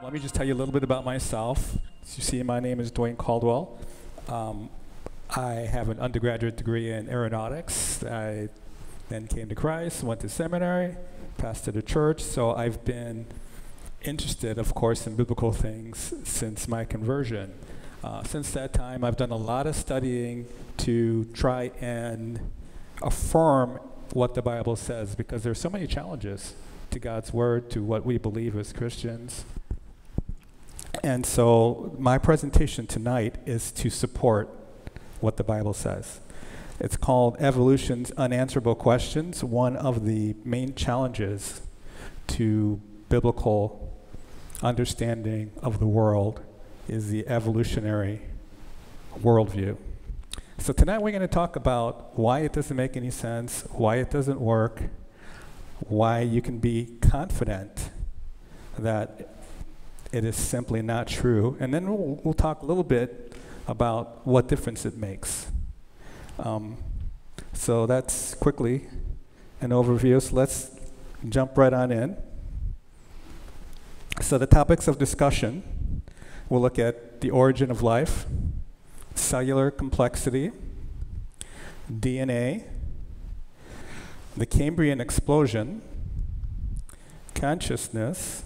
Let me just tell you a little bit about myself. As you see, my name is Duane Caldwell. I have an undergraduate degree in aeronautics. I then came to Christ, went to seminary, pastored a church, so I've been interested, of course, in biblical things since my conversion. Since that time, I've done a lot of studying to try and affirm what the Bible says, because there are so many challenges to God's Word, to what we believe as Christians. And so my presentation tonight is to support what the Bible says. It's called Evolution's Unanswerable Questions. One of the main challenges to biblical understanding of the world is the evolutionary worldview. So tonight we're going to talk about why it doesn't make any sense, why it doesn't work, why you can be confident that it is simply not true, and then we'll talk a little bit about what difference it makes. So that's quickly an overview, so let's jump right on in. So the topics of discussion, we'll look at the origin of life, cellular complexity, DNA, the Cambrian explosion, consciousness,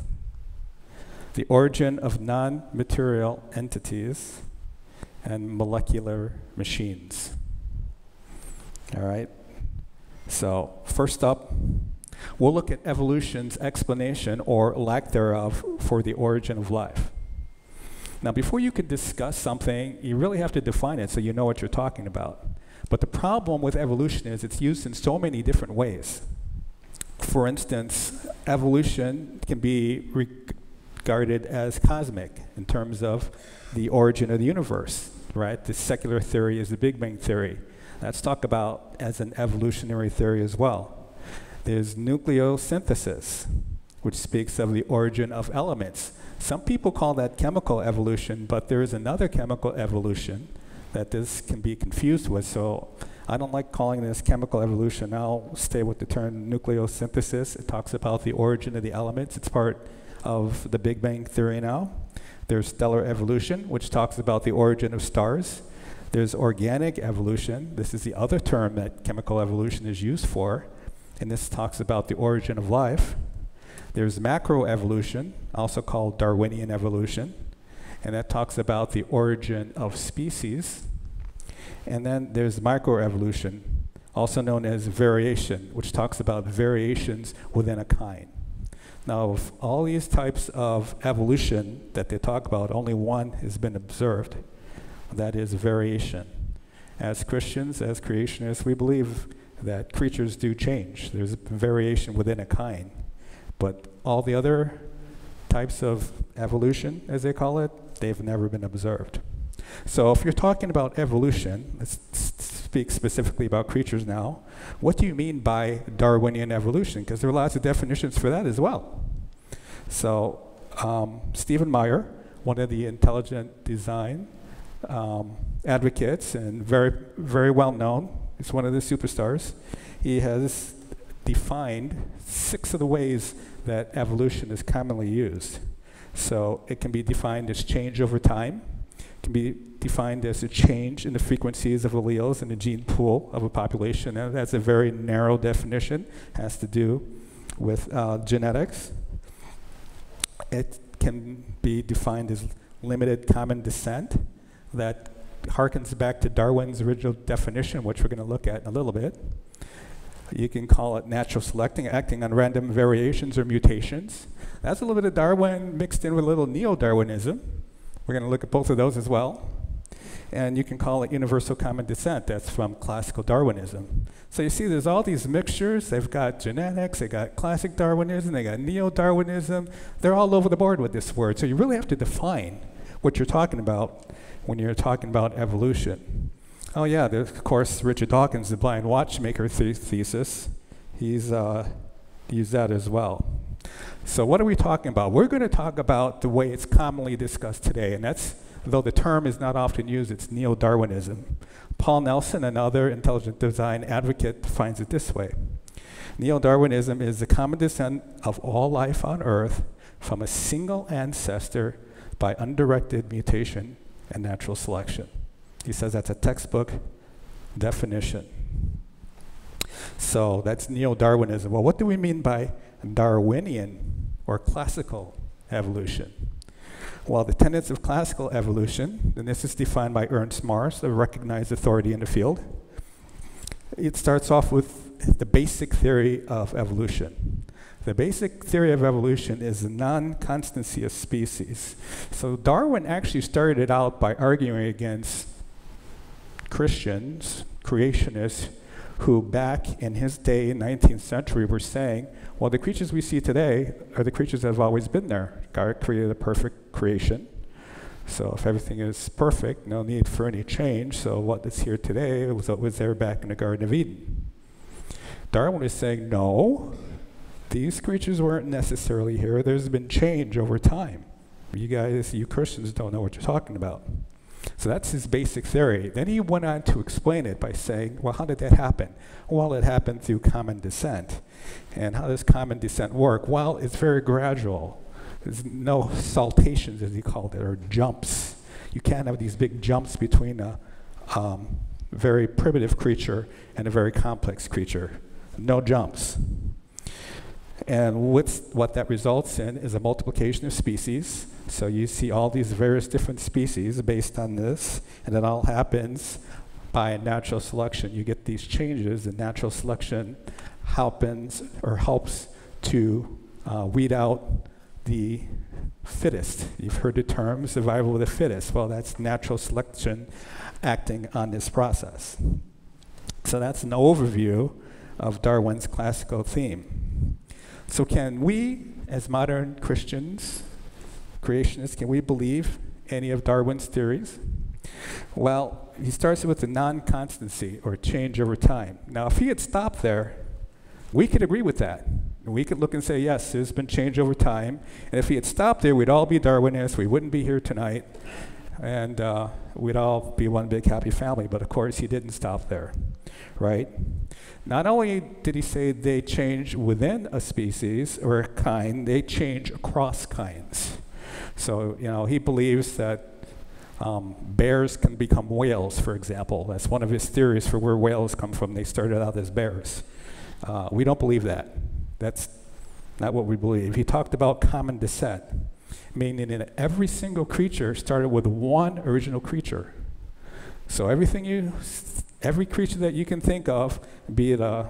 the origin of non-material entities, and molecular machines. All right? So first up, we'll look at evolution's explanation, or lack thereof, for the origin of life. Now, before you can discuss something, you really have to define it so you know what you're talking about. But the problem with evolution is it's used in so many different ways. For instance, evolution can be regarded as cosmic in terms of the origin of the universe, right? The secular theory is the Big Bang theory. That's talked about as an evolutionary theory as well. There's nucleosynthesis, which speaks of the origin of elements. Some people call that chemical evolution, but there is another chemical evolution that this can be confused with. So I don't like calling this chemical evolution. I'll stay with the term nucleosynthesis. It talks about the origin of the elements. It's part of the Big Bang theory now. There's stellar evolution, which talks about the origin of stars. There's organic evolution. This is the other term that chemical evolution is used for, and this talks about the origin of life. There's macroevolution, also called Darwinian evolution, and that talks about the origin of species. And then there's microevolution, also known as variation, which talks about variations within a kind. Now, of all these types of evolution that they talk about, only one has been observed. That is variation. As Christians, as creationists, we believe that creatures do change. There's variation within a kind. But all the other types of evolution, as they call it, they've never been observed. So if you're talking about evolution, let's speak specifically about creatures now. What do you mean by Darwinian evolution? Because there are lots of definitions for that as well. So Stephen Meyer, one of the intelligent design advocates and very, very well known, he's one of the superstars. He has defined 6 of the ways that evolution is commonly used. So it can be defined as change over time. It can be defined as a change in the frequencies of alleles in the gene pool of a population. And that's a very narrow definition. It has to do with genetics. It can be defined as limited common descent. That harkens back to Darwin's original definition, which we're going to look at in a little bit. You can call it natural selecting, acting on random variations or mutations. That's a little bit of Darwin mixed in with a little neo-Darwinism. We're going to look at both of those as well. And you can call it universal common descent. That's from classical Darwinism. So you see there's all these mixtures. They've got genetics, they got classic Darwinism, they got neo-Darwinism. They're all over the board with this word. So you really have to define what you're talking about when you're talking about evolution. Oh yeah, there's, of course, Richard Dawkins, the blind watchmaker thesis. He's used that as well. So what are we talking about? We're going to talk about the way it's commonly discussed today, and that's, though the term is not often used, it's neo-Darwinism. Paul Nelson, another intelligent design advocate, defines it this way. Neo-Darwinism is the common descent of all life on Earth from a single ancestor by undirected mutation and natural selection. He says that's a textbook definition. So that's Neo-Darwinism. Well, what do we mean by Darwinian or classical evolution? Well, the tenets of classical evolution, and this is defined by Ernst Mars, the recognized authority in the field. It starts off with the basic theory of evolution. The basic theory of evolution is the non-constancy of species. So Darwin actually started out by arguing against Christians, creationists, who back in his day, 19th century, were saying, well, the creatures we see today are the creatures that have always been there. God created a perfect creation. So if everything is perfect, no need for any change. So what is here today was what was there back in the Garden of Eden. Darwin is saying, no, these creatures weren't necessarily here. There's been change over time. You guys, you Christians don't know what you're talking about. So that's his basic theory. Then he went on to explain it by saying, well, how did that happen? Well, it happened through common descent. And how does common descent work? Well, it's very gradual. There's no saltations, as he called it, or jumps. You can't have these big jumps between a very primitive creature and a very complex creature. No jumps. And what that results in is a multiplication of species. So you see all these various different species based on this, and it all happens by natural selection. You get these changes, and natural selection happens or helps to weed out the fittest. You've heard the term survival of the fittest. Well, that's natural selection acting on this process. So that's an overview of Darwin's classical theme. So can we, as modern Christians, creationists, can we believe any of Darwin's theories? Well, he starts with the non-constancy, or change over time. Now, if he had stopped there, we could agree with that. We could look and say, yes, there's been change over time. And if he had stopped there, we'd all be Darwinists. We wouldn't be here tonight. And we'd all be one big happy family. But of course, he didn't stop there, right? Not only did he say they change within a species or a kind, they change across kinds. So, you know, he believes that bears can become whales, for example. That's one of his theories for where whales come from. They started out as bears. We don't believe that. That's not what we believe. He talked about common descent, meaning that every single creature started with one original creature. So every creature that you can think of, be it a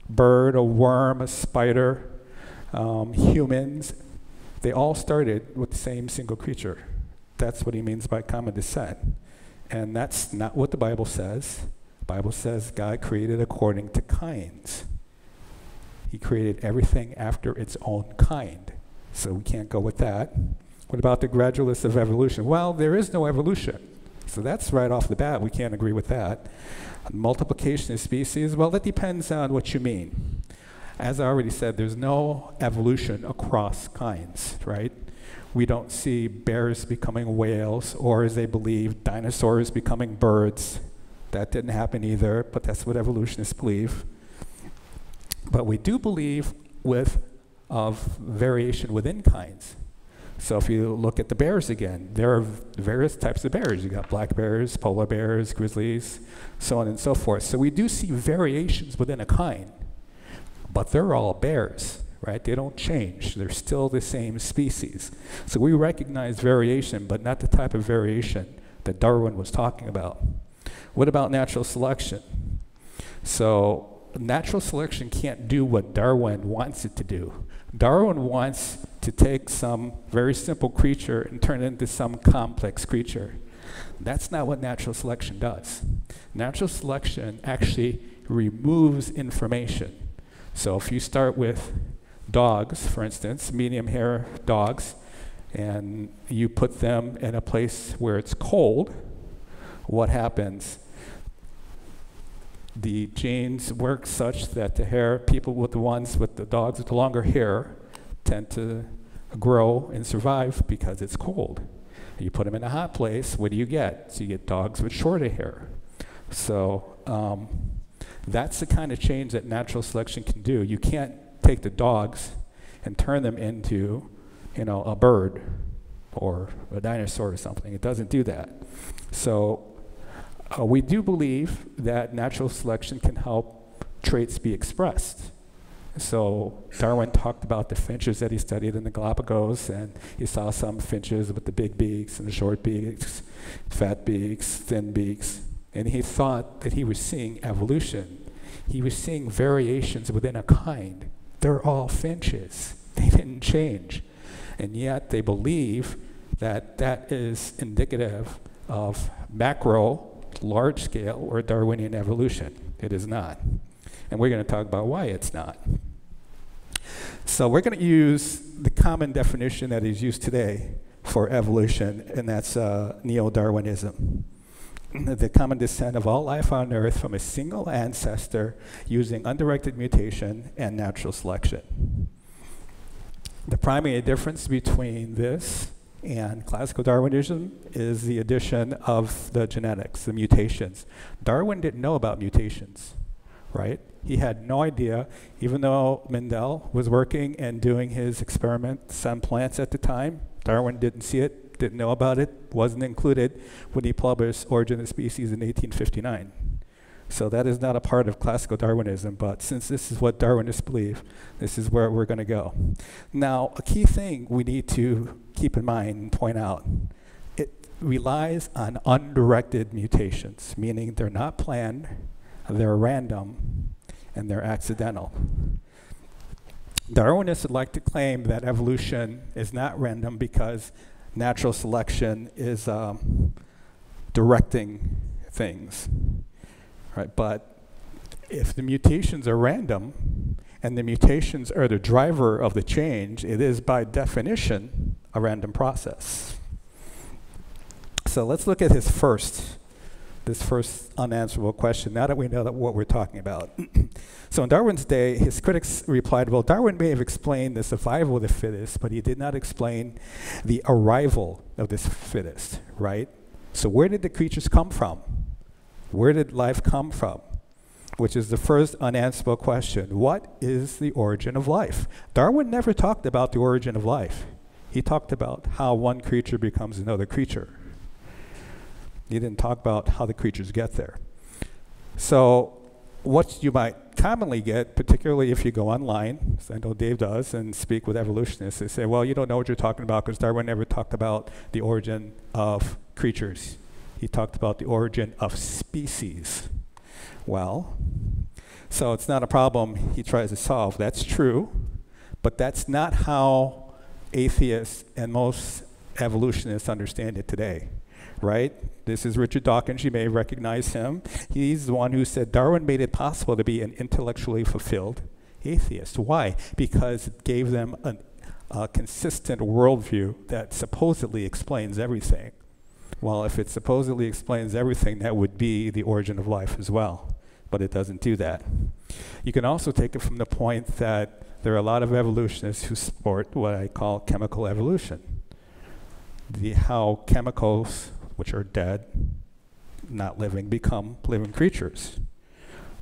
bird, a worm, a spider, humans, they all started with the same single creature. That's what he means by common descent. And that's not what the Bible says. The Bible says God created according to kinds. He created everything after its own kind. So we can't go with that. What about the gradualists of evolution? Well, there is no evolution. So that's right off the bat. We can't agree with that. Multiplication of species, well, that depends on what you mean. As I already said, there's no evolution across kinds, right? We don't see bears becoming whales, or as they believe, dinosaurs becoming birds. That didn't happen either, but that's what evolutionists believe. But we do believe of variation within kinds. So if you look at the bears again, there are various types of bears. You got black bears, polar bears, grizzlies, so on and so forth. So we do see variations within a kind, but they're all bears, right? They don't change. They're still the same species. So we recognize variation, but not the type of variation that Darwin was talking about. What about natural selection? So natural selection can't do what Darwin wants it to do. Darwin wants to take some very simple creature and turn it into some complex creature. That's not what natural selection does. Natural selection actually removes information. So if you start with dogs, for instance, medium hair dogs, and you put them in a place where it's cold, what happens? The genes work such that the hair, people with the ones with the dogs with the longer hair tend to grow and survive because it's cold. You put them in a hot place, what do you get? So you get dogs with shorter hair. So That's the kind of change that natural selection can do. You can't take the dogs and turn them into, a bird or a dinosaur or something. It doesn't do that. So we do believe that natural selection can help traits be expressed. So Darwin talked about the finches that he studied in the Galapagos, and he saw some finches with the big beaks and the short beaks, fat beaks, thin beaks, and he thought that he was seeing evolution. He was seeing variations within a kind. They're all finches. They didn't change. And yet they believe that that is indicative of macro, large scale, or Darwinian evolution. It is not. And we're going to talk about why it's not. So we're going to use the common definition that is used today for evolution, and that's neo-Darwinism. The common descent of all life on Earth from a single ancestor using undirected mutation and natural selection. The primary difference between this and classical Darwinism is the addition of the genetics, the mutations. Darwin didn't know about mutations, right? He had no idea, even though Mendel was working and doing his experiments on plants at the time. Darwin didn't see it, didn't know about it, wasn't included when he published Origin of Species in 1859. So that is not a part of classical Darwinism, but since this is what Darwinists believe, this is where we're going to go. Now, a key thing we need to keep in mind and point out, it relies on undirected mutations, meaning they're not planned, they're random, and they're accidental. Darwinists would like to claim that evolution is not random because natural selection is directing things, right? But if the mutations are random and the mutations are the driver of the change, it is by definition a random process. So let's look at this first unanswerable question, now that we know what we're talking about. So in Darwin's day, his critics replied, well, Darwin may have explained the survival of the fittest, but he did not explain the arrival of this fittest, right? So where did the creatures come from? Where did life come from? Which is the first unanswerable question. What is the origin of life? Darwin never talked about the origin of life. He talked about how one creature becomes another creature. He didn't talk about how the creatures get there. So what you might commonly get, particularly if you go online, as I know Dave does, and speak with evolutionists, they say, well, you don't know what you're talking about because Darwin never talked about the origin of creatures. He talked about the origin of species. Well, so it's not a problem he tries to solve. That's true, but that's not how atheists and most evolutionists understand it today. Right? This is Richard Dawkins. You may recognize him. He's the one who said Darwin made it possible to be an intellectually fulfilled atheist. Why? Because it gave them a consistent worldview that supposedly explains everything. Well, if it supposedly explains everything, that would be the origin of life as well. But it doesn't do that. You can also take it from the point that there are a lot of evolutionists who support what I call chemical evolution. How chemicals, which are dead, not living, become living creatures.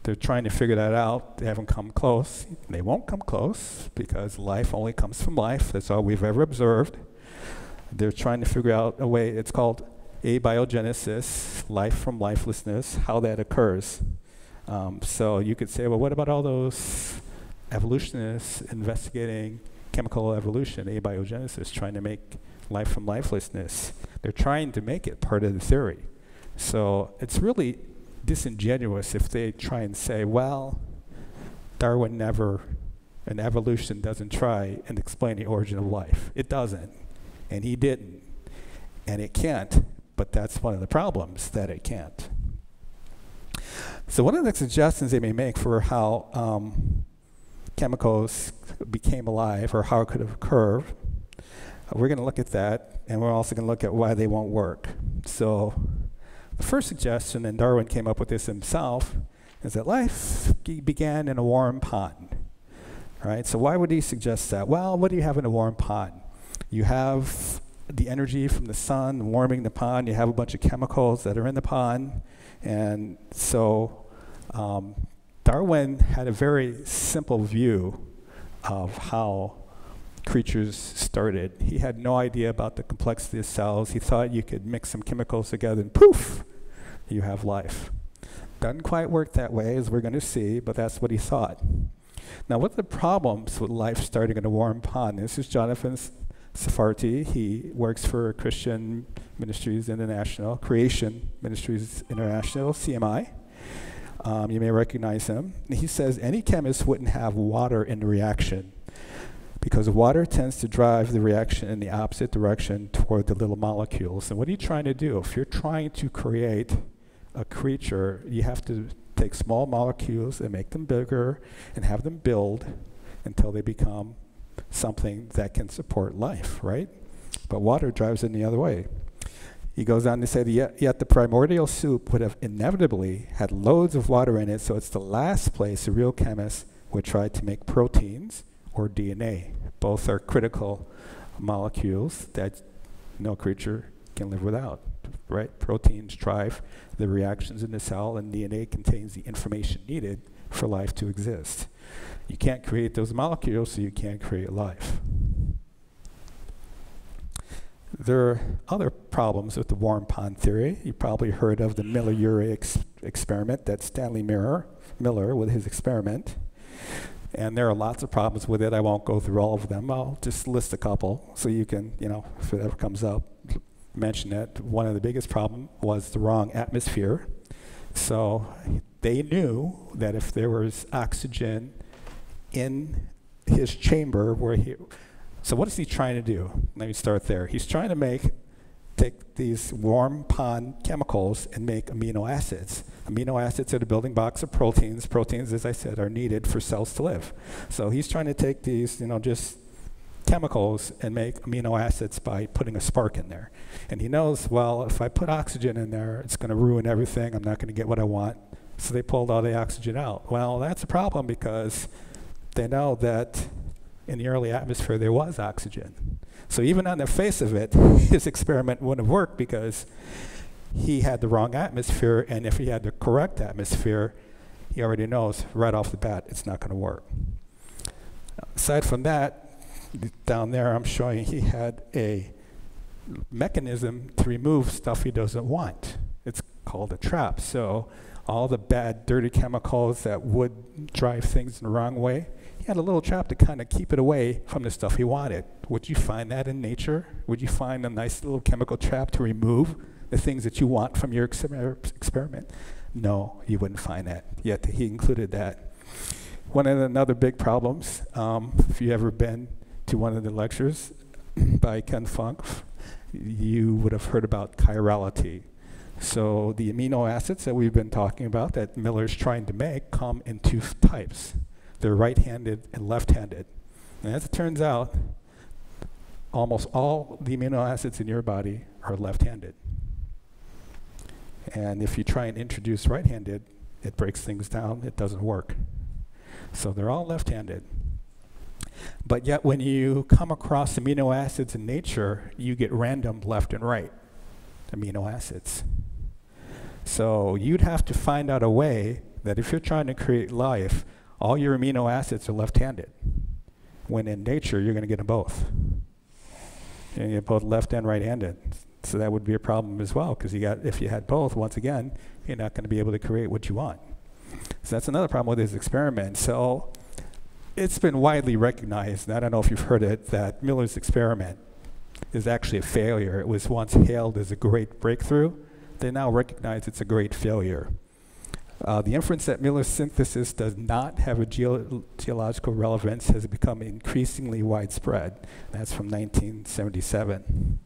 They're trying to figure that out. They haven't come close. They won't come close because life only comes from life. That's all we've ever observed. They're trying to figure out a way, it's called abiogenesis, life from lifelessness, how that occurs. So you could say, well, what about all those evolutionists investigating chemical evolution, abiogenesis, trying to make life from lifelessness? They're trying to make it part of the theory. So it's really disingenuous if they try and say, well, Darwin never, and evolution doesn't try and explain the origin of life. It doesn't, and he didn't, and it can't, but that's one of the problems, that it can't. So one of the suggestions they may make for how chemicals became alive or how it could have occurred, we're going to look at that, and we're also going to look at why they won't work. So the first suggestion, and Darwin came up with this himself, is that life began in a warm pond. Right? So why would he suggest that? Well, what do you have in a warm pond? You have the energy from the sun warming the pond. You have a bunch of chemicals that are in the pond. And so Darwin had a very simple view of how creatures started. He had no idea about the complexity of cells. He thought you could mix some chemicals together and poof, you have life. Doesn't quite work that way, as we're going to see, but that's what he thought. Now, what are the problems with life starting in a warm pond? This is Jonathan Safarti. He works for Christian Ministries International, Creation Ministries International, CMI. You may recognize him. He says any chemist wouldn't have water in the reaction because water tends to drive the reaction in the opposite direction toward the little molecules. And what are you trying to do? If you're trying to create a creature, you have to take small molecules and make them bigger and have them build until they become something that can support life, right? But water drives it in the other way. He goes on to say, yet the primordial soup would have inevitably had loads of water in it, so it's the last place a real chemist would try to make proteins or DNA. Both are critical molecules that no creature can live without, right? Proteins drive the reactions in the cell, and DNA contains the information needed for life to exist. You can't create those molecules, so you can't create life. There are other problems with the warm pond theory. You probably heard of the Miller-Urey experiment. That's Stanley Miller with his experiment. And there are lots of problems with it. I won't go through all of them. I'll just list a couple so you can, if it ever comes up, mention it. One of the biggest problems was the wrong atmosphere. So they knew that if there was oxygen in his chamber where he... So what is he trying to do? Let me start there. He's trying to take these warm pond chemicals and make amino acids. Amino acids are the building blocks of proteins. Proteins, as I said, are needed for cells to live. So he's trying to take these, just chemicals and make amino acids by putting a spark in there. And he knows, well, if I put oxygen in there, it's going to ruin everything. I'm not going to get what I want. So they pulled all the oxygen out. Well, that's a problem because they know that in the early atmosphere, there was oxygen. So even on the face of it, his experiment wouldn't have worked because he had the wrong atmosphere, and if he had the correct atmosphere, he already knows right off the bat it's not going to work. Aside from that, down there I'm showing he had a mechanism to remove stuff he doesn't want. It's called a trap. So all the bad, dirty chemicals that would drive things in the wrong way, he had a little trap to kind of keep it away from the stuff he wanted. Would you find that in nature? Would you find a nice little chemical trap to remove the things that you want from your experiment? No, you wouldn't find that. Yet he included that. One of the other big problems, if you've ever been to one of the lectures by Ken Funk, you would have heard about chirality. So the amino acids that we've been talking about that Miller's trying to make come in two types. They're right-handed and left-handed. And as it turns out, almost all the amino acids in your body are left-handed. And if you try and introduce right-handed, it breaks things down. It doesn't work. So they're all left-handed. But yet when you come across amino acids in nature, you get random left and right amino acids. So you'd have to find out a way that if you're trying to create life, all your amino acids are left-handed, when in nature you're going to get them both. And you get both left and right-handed. So that would be a problem as well, because if you had both, once again, you're not going to be able to create what you want. So that's another problem with this experiment. So it's been widely recognized, and I don't know if you've heard it, that Miller's experiment is actually a failure. It was once hailed as a great breakthrough. They now recognize it's a great failure. The inference that Miller's synthesis does not have a geological relevance has become increasingly widespread. That's from 1977.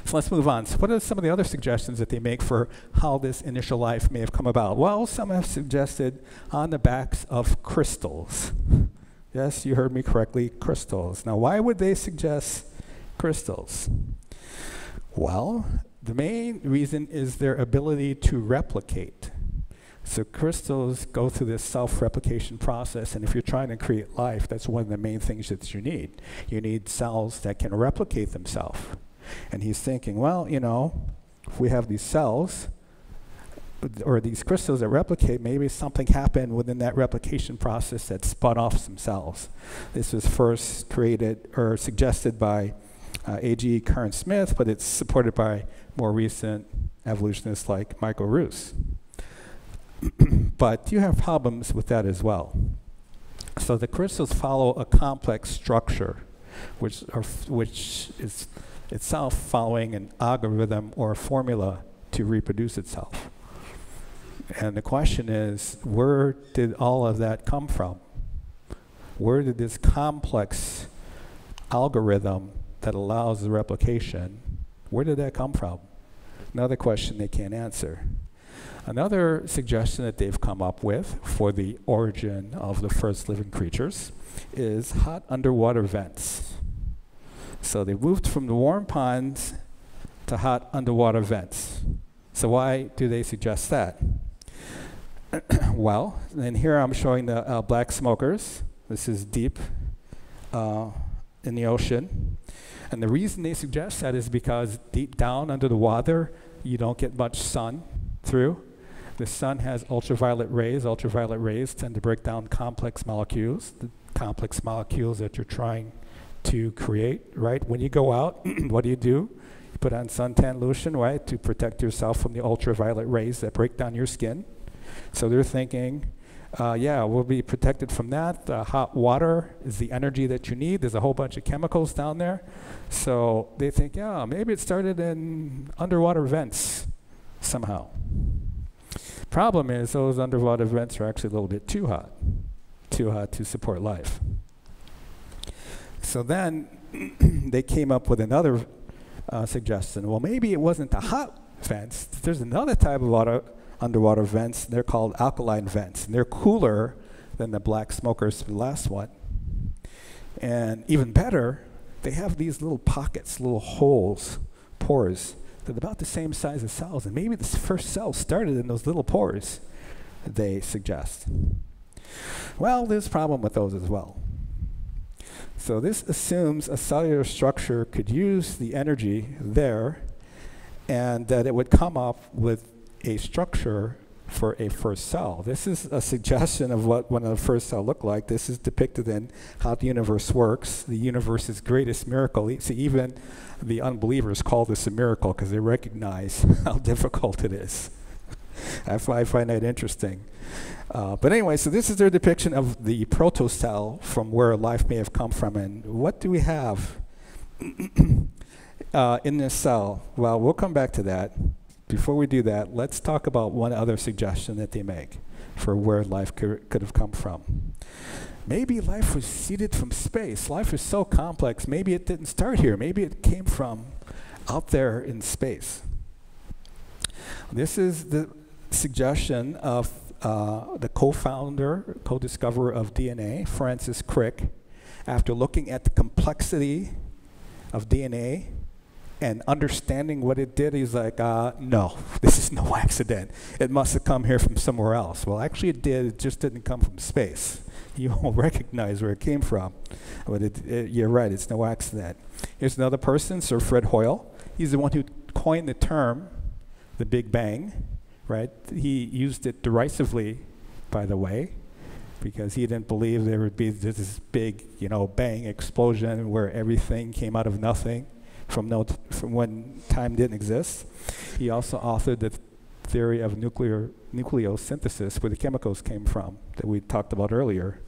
So let's move on. So what are some of the other suggestions that they make for how this initial life may have come about? Well, some have suggested on the backs of crystals. Yes, you heard me correctly, crystals. Now, why would they suggest crystals? Well, the main reason is their ability to replicate. So crystals go through this self-replication process, and if you're trying to create life, that's one of the main things that you need. You need cells that can replicate themselves. And he's thinking, well, if we have these cells, or these crystals that replicate, maybe something happened within that replication process that spun off some cells. This was first created or suggested by A.G. Kern Smith, but it's supported by more recent evolutionists like Michael Ruse. But you have problems with that as well. So the crystals follow a complex structure, which is itself following an algorithm or a formula to reproduce itself. And the question is, where did all of that come from? Where did this complex algorithm that allows the replication, where did that come from? Another question they can't answer. Another suggestion that they've come up with for the origin of the first living creatures is hot underwater vents. So they moved from the warm ponds to hot underwater vents. So why do they suggest that? Well, and here I'm showing the black smokers. This is deep in the ocean. And the reason they suggest that is because deep down under the water, you don't get much sun through. The sun has ultraviolet rays. Ultraviolet rays tend to break down complex molecules, the complex molecules that you're trying to create, right? When you go out, what do? You put on suntan lotion, right, to protect yourself from the ultraviolet rays that break down your skin. So they're thinking, yeah, we'll be protected from that. Hot water is the energy that you need. There's a whole bunch of chemicals down there. So they think, yeah, maybe it started in underwater vents somehow. Problem is, those underwater vents are actually a little bit too hot to support life. So then they came up with another suggestion. Well, maybe it wasn't the hot vents. There's another type of underwater vents. They're called alkaline vents. And they're cooler than the black smokers, the last one. And even better, they have these little pockets, little holes, pores, that are about the same size as cells. And maybe this first cell started in those little pores, they suggest. Well, there's a problem with those as well. So this assumes a cellular structure could use the energy there and that it would come up with a structure for a first cell. This is a suggestion of what one of the first cell looked like. This is depicted in how the universe works, the universe's greatest miracle. See, even the unbelievers call this a miracle because they recognize how difficult it is. I find that interesting. But anyway, so this is their depiction of the protocell from where life may have come from. And what do we have in this cell? Well, we'll come back to that. Before we do that, let's talk about one other suggestion that they make for where life could have come from. Maybe life was seeded from space. Life is so complex, maybe it didn't start here. Maybe it came from out there in space. This is the suggestion of the co-founder, co-discoverer of DNA, Francis Crick. After looking at the complexity of DNA and understanding what it did, he's like, no, this is no accident. It must have come here from somewhere else. Well, actually it did, it just didn't come from space. You won't recognize where it came from. But you're right, it's no accident. Here's another person, Sir Fred Hoyle. He's the one who coined the term, the Big Bang, right? He used it derisively, by the way, because he didn't believe there would be this big, bang explosion where everything came out of nothing from when time didn't exist. He also authored the theory of nucleosynthesis, where the chemicals came from, that we talked about earlier.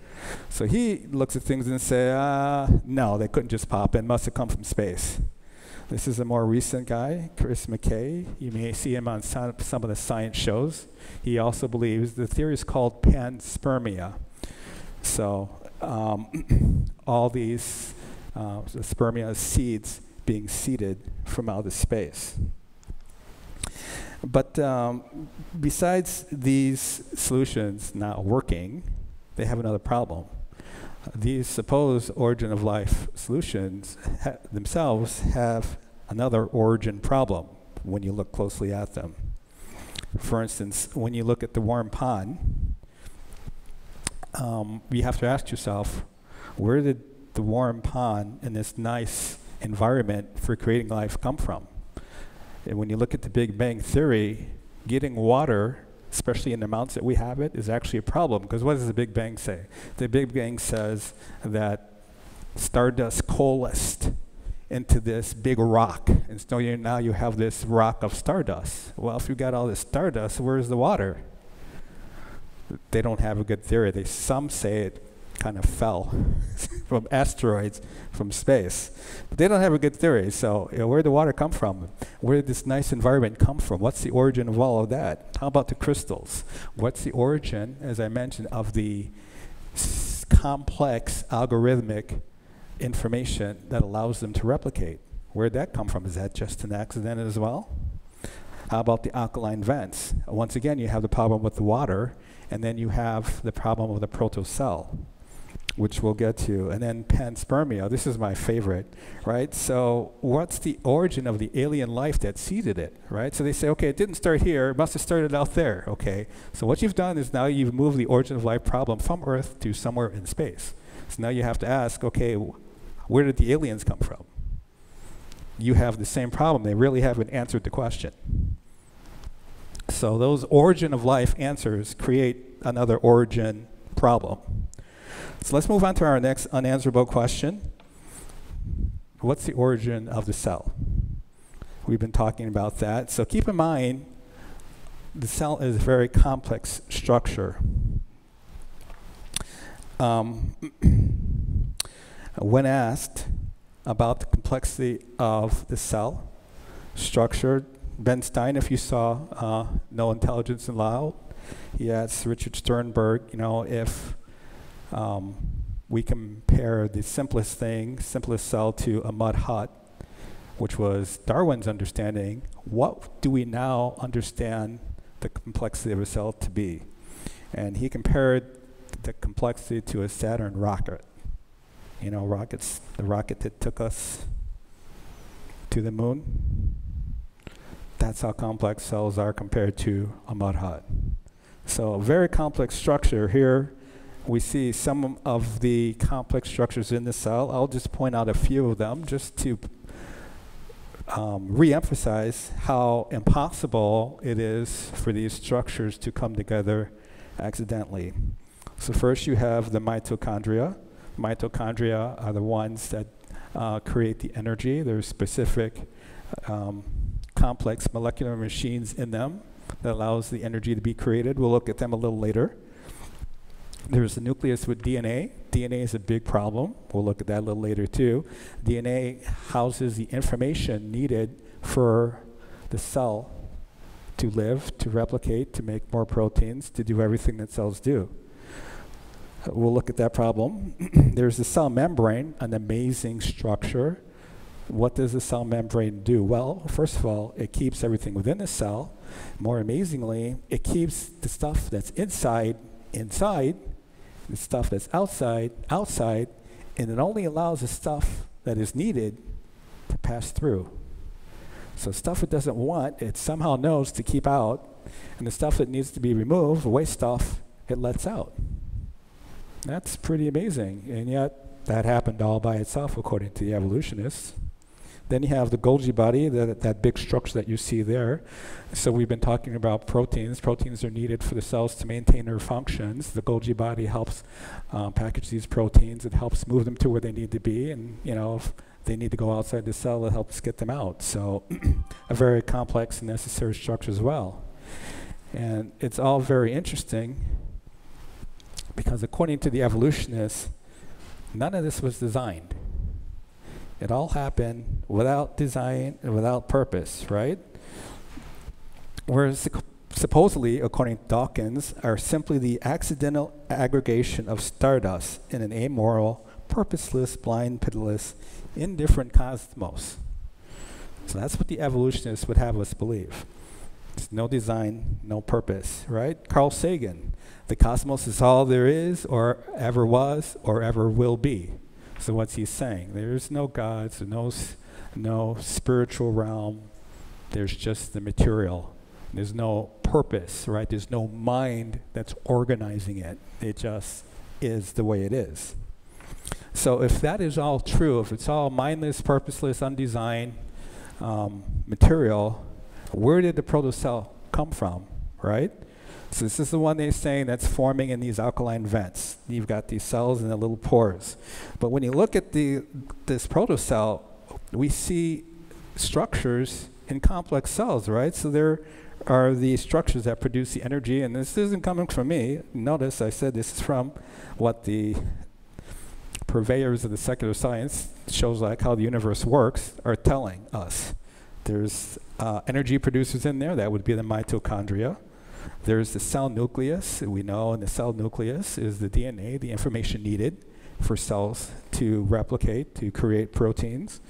So he looks at things and says, no, they couldn't just pop in, must have come from space. This is a more recent guy, Chris McKay. You may see him on some of the science shows. He also believes the theory is called panspermia. So all these the spermia seeds being seeded from outer space. But besides these solutions not working, they have another problem. These supposed origin of life solutions themselves have another origin problem when you look closely at them. For instance, when you look at the warm pond, you have to ask yourself, where did the warm pond in this nice environment for creating life come from? And when you look at the Big Bang Theory, getting water, especially in the amounts that we have it, is actually a problem. Because what does the Big Bang say? The Big Bang says that stardust coalesced into this big rock. And so now you have this rock of stardust. Well, if you got all this stardust, where's the water? They don't have a good theory. Some say it kind of fell from asteroids from space. But they don't have a good theory. So where did the water come from? Where did this nice environment come from? What's the origin of all of that? How about the crystals? What's the origin, as I mentioned, of the complex algorithmic information that allows them to replicate? Where did that come from? Is that just an accident as well? How about the alkaline vents? Once again, you have the problem with the water, and then you have the problem with the protocell, which we'll get to. And then panspermia, this is my favorite, right? So what's the origin of the alien life that seeded it, right? So they say, okay, it didn't start here, it must have started out there, okay? So what you've done is now you've moved the origin of life problem from Earth to somewhere in space. So now you have to ask, okay, where did the aliens come from? You have the same problem. They really haven't answered the question. So those origin of life answers create another origin problem. So let's move on to our next unanswerable question. What's the origin of the cell? We've been talking about that. So keep in mind, the cell is a very complex structure. When asked about the complexity of the cell structure, Ben Stein, if you saw No Intelligence Allowed, he asked Richard Sternberg, if we compare the simplest cell to a mud hut, which was Darwin's understanding, what do we now understand the complexity of a cell to be? And he compared the complexity to a Saturn rocket. Rockets, the rocket that took us to the moon. That's how complex cells are compared to a mud hut. So a very complex structure. Here we see some of the complex structures in the cell. I'll just point out a few of them just to re-emphasize how impossible it is for these structures to come together accidentally. So first you have the mitochondria. Mitochondria are the ones that create the energy. There's specific complex molecular machines in them that allows the energy to be created. We'll look at them a little later. There's the nucleus with DNA. DNA is a big problem. We'll look at that a little later too. DNA houses the information needed for the cell to live, to replicate, to make more proteins, to do everything that cells do. We'll look at that problem. There's the cell membrane, an amazing structure. What does the cell membrane do? Well, first of all, it keeps everything within the cell. More amazingly, it keeps the stuff that's inside, the stuff that's outside, and it only allows the stuff that is needed to pass through. So stuff it doesn't want, it somehow knows to keep out, and the stuff that needs to be removed, the waste stuff, it lets out. That's pretty amazing, and yet that happened all by itself according to the evolutionists. Then you have the Golgi body, that big structure that you see there. So we've been talking about proteins. Proteins are needed for the cells to maintain their functions. The Golgi body helps package these proteins. It helps move them to where they need to be. And if they need to go outside the cell, it helps get them out. So a very complex and necessary structure as well. And it's all very interesting because according to the evolutionists, none of this was designed. It all happened without design and without purpose, right? Whereas supposedly, according to Dawkins, are simply the accidental aggregation of stardust in an amoral, purposeless, blind, pitiless, indifferent cosmos. So that's what the evolutionists would have us believe. There's no design, no purpose, right? Carl Sagan, the cosmos is all there is, or ever was, or ever will be. So what's he saying? There's no gods, no spiritual realm. There's just the material. There's no purpose, right? There's no mind that's organizing it. It just is the way it is. So if that is all true, if it's all mindless, purposeless, undesigned material, where did the protocell come from, right? So this is the one they're saying that's forming in these alkaline vents. You've got these cells in the little pores. But when you look at this protocell, we see structures in complex cells, right? So there are the structures that produce the energy, and this isn't coming from me. Notice I said this is from what the purveyors of the secular science, shows like how the universe works, are telling us. There's energy producers in there. That would be the mitochondria. There's the cell nucleus. We know in the cell nucleus is the DNA, the information needed for cells to replicate, to create proteins.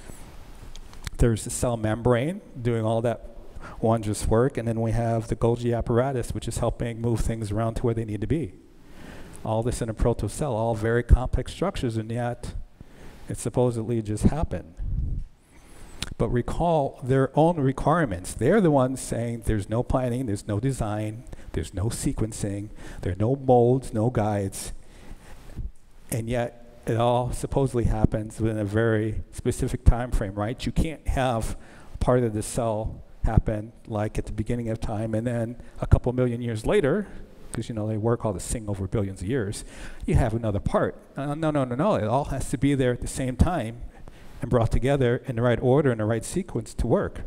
There's the cell membrane doing all that wondrous work. And then we have the Golgi apparatus, which is helping move things around to where they need to be. All this in a protocell, all very complex structures, and yet it supposedly just happened. But recall their own requirements. They're the ones saying there's no planning, there's no design, there's no sequencing, there are no molds, no guides, and yet it all supposedly happens within a very specific time frame, right? You can't have part of the cell happen like at the beginning of time and then a couple million years later, because you know they work all this thing over billions of years, you have another part. No. It all has to be there at the same time and brought together in the right order and the right sequence to work.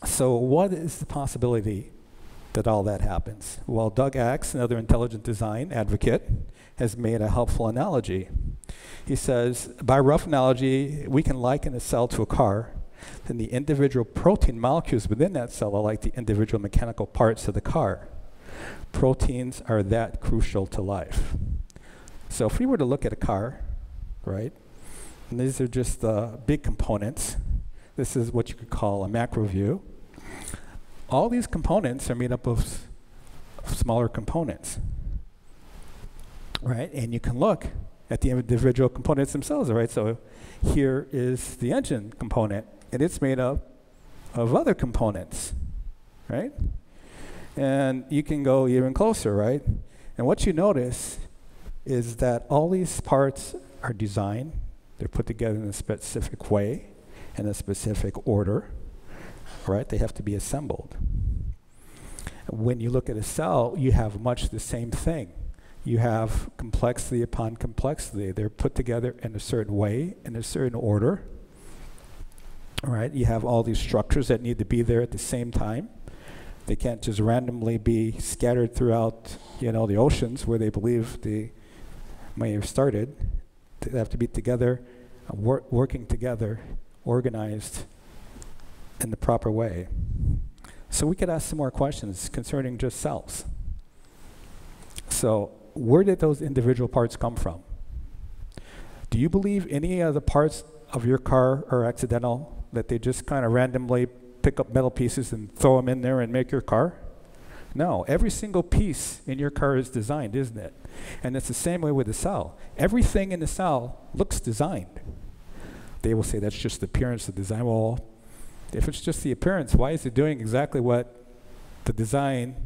So what is the possibility that all that happens? Well, Doug Axe, another intelligent design advocate, has made a helpful analogy. He says, by rough analogy, we can liken a cell to a car, then the individual protein molecules within that cell are like the individual mechanical parts of the car. Proteins are that crucial to life. So if we were to look at a car, right, and these are just the big components. This is what you could call a macro view. All these components are made up of smaller components, right? And you can look at the individual components themselves, right? So here is the engine component, and it's made up of other components, right? And you can go even closer, right? And what you notice is that all these parts are designed. They're put together in a specific way, in a specific order, right? They have to be assembled. When you look at a cell, you have much the same thing. You have complexity upon complexity. They're put together in a certain way, in a certain order, right? You have all these structures that need to be there at the same time. They can't just randomly be scattered throughout, you know, the oceans where they believe they may have started. They have to be together, working together, organized in the proper way. So we could ask some more questions concerning just cells. So where did those individual parts come from? Do you believe any of the parts of your car are accidental, that they just kind of randomly pick up metal pieces and throw them in there and make your car? No, every single piece in your car is designed, isn't it? And it's the same way with the cell. Everything in the cell looks designed. They will say that's just the appearance of design. Well, if it's just the appearance, why is it doing exactly what the design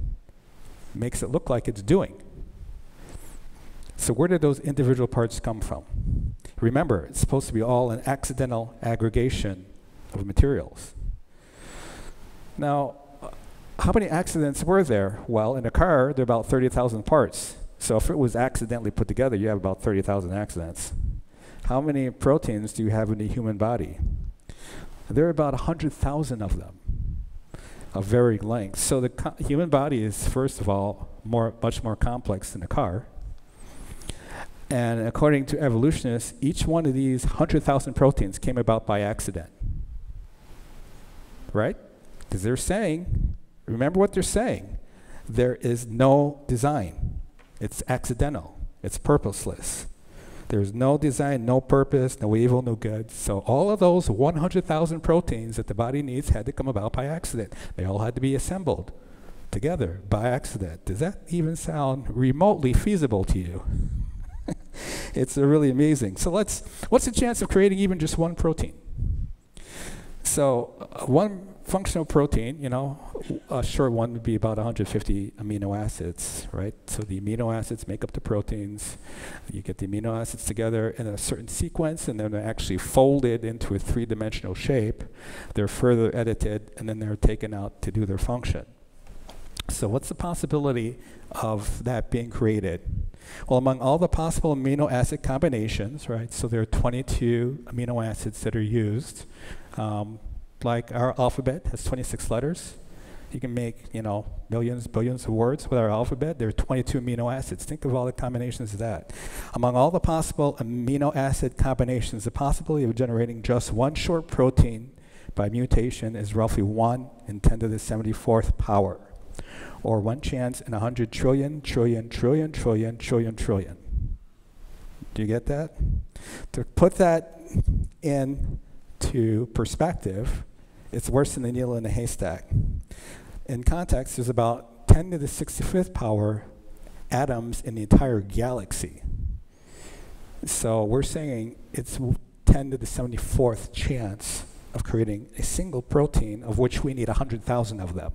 makes it look like it's doing? So where did those individual parts come from? Remember, it's supposed to be all an accidental aggregation of materials. Now, how many accidents were there? Well, in a car, there are about 30,000 parts. So if it was accidentally put together, you have about 30,000 accidents. How many proteins do you have in the human body? There are about 100,000 of them, of varying lengths. So the human body is, first of all, much more complex than a car. And according to evolutionists, each one of these 100,000 proteins came about by accident. Right? Because they're saying, remember what they're saying, there is no design. It's accidental. It's purposeless. There's no design, no purpose, no evil, no good. So all of those 100,000 proteins that the body needs had to come about by accident. They all had to be assembled together by accident. Does that even sound remotely feasible to you? It's really amazing. So what's the chance of creating even just one protein? So one functional protein, a short one would be about 150 amino acids, right? So the amino acids make up the proteins. You get the amino acids together in a certain sequence, and then they're actually folded into a three-dimensional shape. They're further edited, and then they're taken out to do their function. So what's the possibility of that being created? Well, among all the possible amino acid combinations, right, so there are 22 amino acids that are used. Like our alphabet has 26 letters. You can make, millions, billions of words with our alphabet. There are 22 amino acids. Think of all the combinations of that. Among all the possible amino acid combinations, the possibility of generating just one short protein by mutation is roughly 1 in 10 to the 74th power, or 1 chance in 100 trillion, trillion, trillion, trillion, trillion, trillion. Do you get that? To put that into perspective, it's worse than the needle in a haystack. In context, there's about 10 to the 65th power atoms in the entire galaxy. So we're saying it's 10 to the 74th chance of creating a single protein, of which we need 100,000 of them.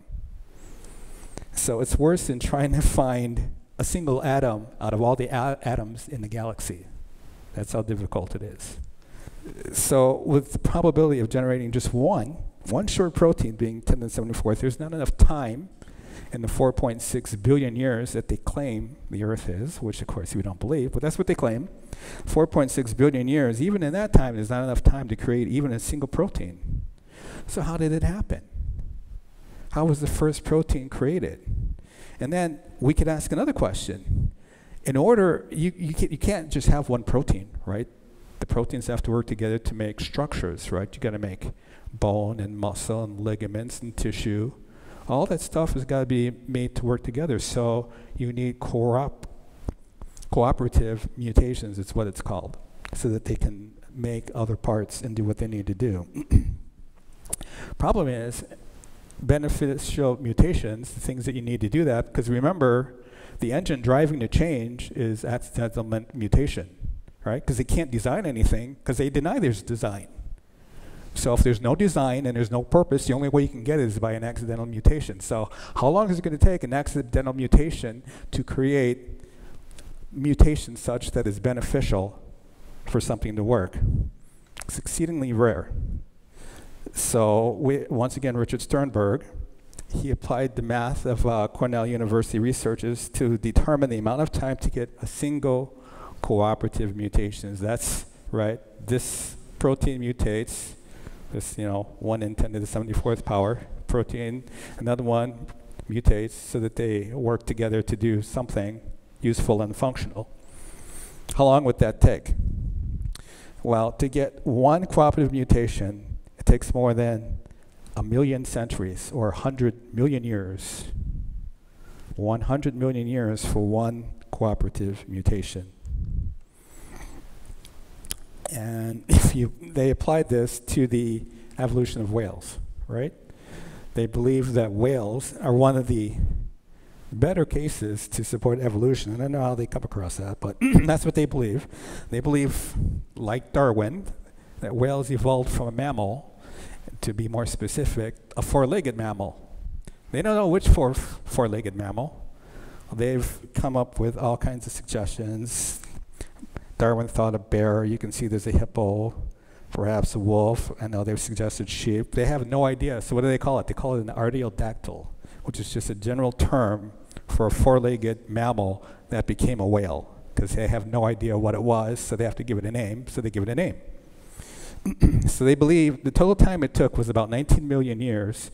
So it's worse than trying to find a single atom out of all the atoms in the galaxy. That's how difficult it is. So with the probability of generating just one short protein being 10 to the 74th, there's not enough time in the 4.6 billion years that they claim the Earth is, which of course we don't believe, but that's what they claim. 4.6 billion years, even in that time, there's not enough time to create even a single protein. So how did it happen? How was the first protein created? And then we could ask another question. In order, you can't just have one protein, right? The proteins have to work together to make structures, right? You got to make bone and muscle and ligaments and tissue. All that stuff has got to be made to work together. So you need cooperative mutations, it's what it's called, so that they can make other parts and do what they need to do. Problem is, beneficial mutations, the things that you need to do that, because remember, the engine driving the change is accidental mutation, right? Because they can't design anything, because they deny there's design. So if there's no design and there's no purpose, the only way you can get it is by an accidental mutation. So how long is it going to take an accidental mutation to create mutation such that is beneficial for something to work? It's exceedingly rare. So once again, Richard Sternberg, he applied the math of Cornell University researchers to determine the amount of time to get a single cooperative mutations. That's right. This protein mutates. This, 1 in 10 to the 74th power protein. Another one mutates so that they work together to do something useful and functional. How long would that take? Well, to get one cooperative mutation, it takes more than 1 million centuries, or 100 million years. 100 million years for one cooperative mutation. And they applied this to the evolution of whales, right? They believe that whales are one of the better cases to support evolution. I don't know how they come across that, but that's what they believe. They believe, like Darwin, that whales evolved from a mammal, to be more specific, a four-legged mammal. They don't know which four-legged mammal. They've come up with all kinds of suggestions. Darwin thought a bear. You can see there's a hippo, perhaps a wolf. I know they've suggested sheep. They have no idea. So what do they call it? They call it an artiodactyl, which is just a general term for a four-legged mammal that became a whale, because they have no idea what it was, so they have to give it a name, so they give it a name. So they believe the total time it took was about 19 million years.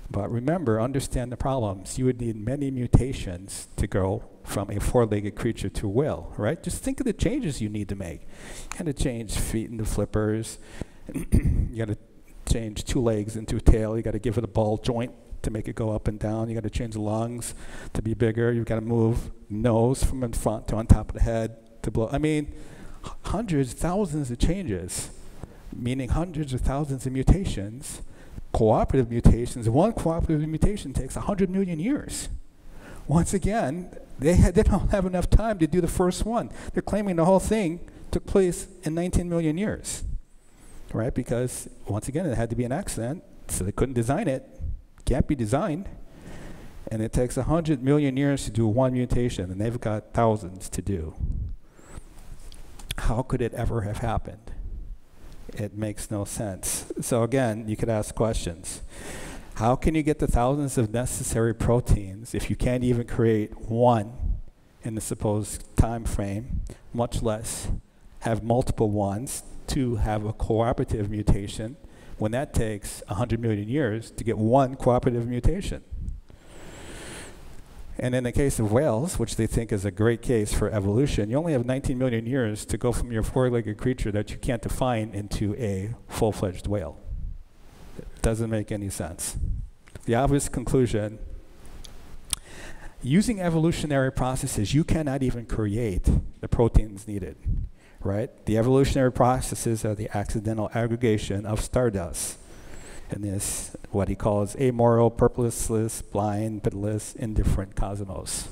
But remember, understand the problems. You would need many mutations to go from a four-legged creature to a whale, right? Just think of the changes you need to make. You got to change feet into flippers. You got to change 2 legs into a tail. You got to give it a ball joint to make it go up and down. You got to change the lungs to be bigger. You've got to move nose from in front to on top of the head to blow. I mean, hundreds, thousands of changes, meaning hundreds of thousands of mutations. Cooperative mutations, one cooperative mutation takes 100 million years. Once again, they don't have enough time to do the first one. They're claiming the whole thing took place in 19 million years. right? Because, once again, it had to be an accident, so they couldn't design it. Can't be designed. And it takes 100 million years to do one mutation, and they've got thousands to do. How could it ever have happened? It makes no sense. So again, you could ask questions. How can you get the thousands of necessary proteins if you can't even create one in the supposed time frame, much less have multiple ones to have a cooperative mutation, when that takes 100 million years to get one cooperative mutation? And in the case of whales, which they think is a great case for evolution, you only have 19 million years to go from your four-legged creature that you can't define into a full-fledged whale. It doesn't make any sense. The obvious conclusion, using evolutionary processes, you cannot even create the proteins needed, right? The evolutionary processes are the accidental aggregation of stardust in this, what he calls amoral, purposeless, blind, pitiless, indifferent cosmos,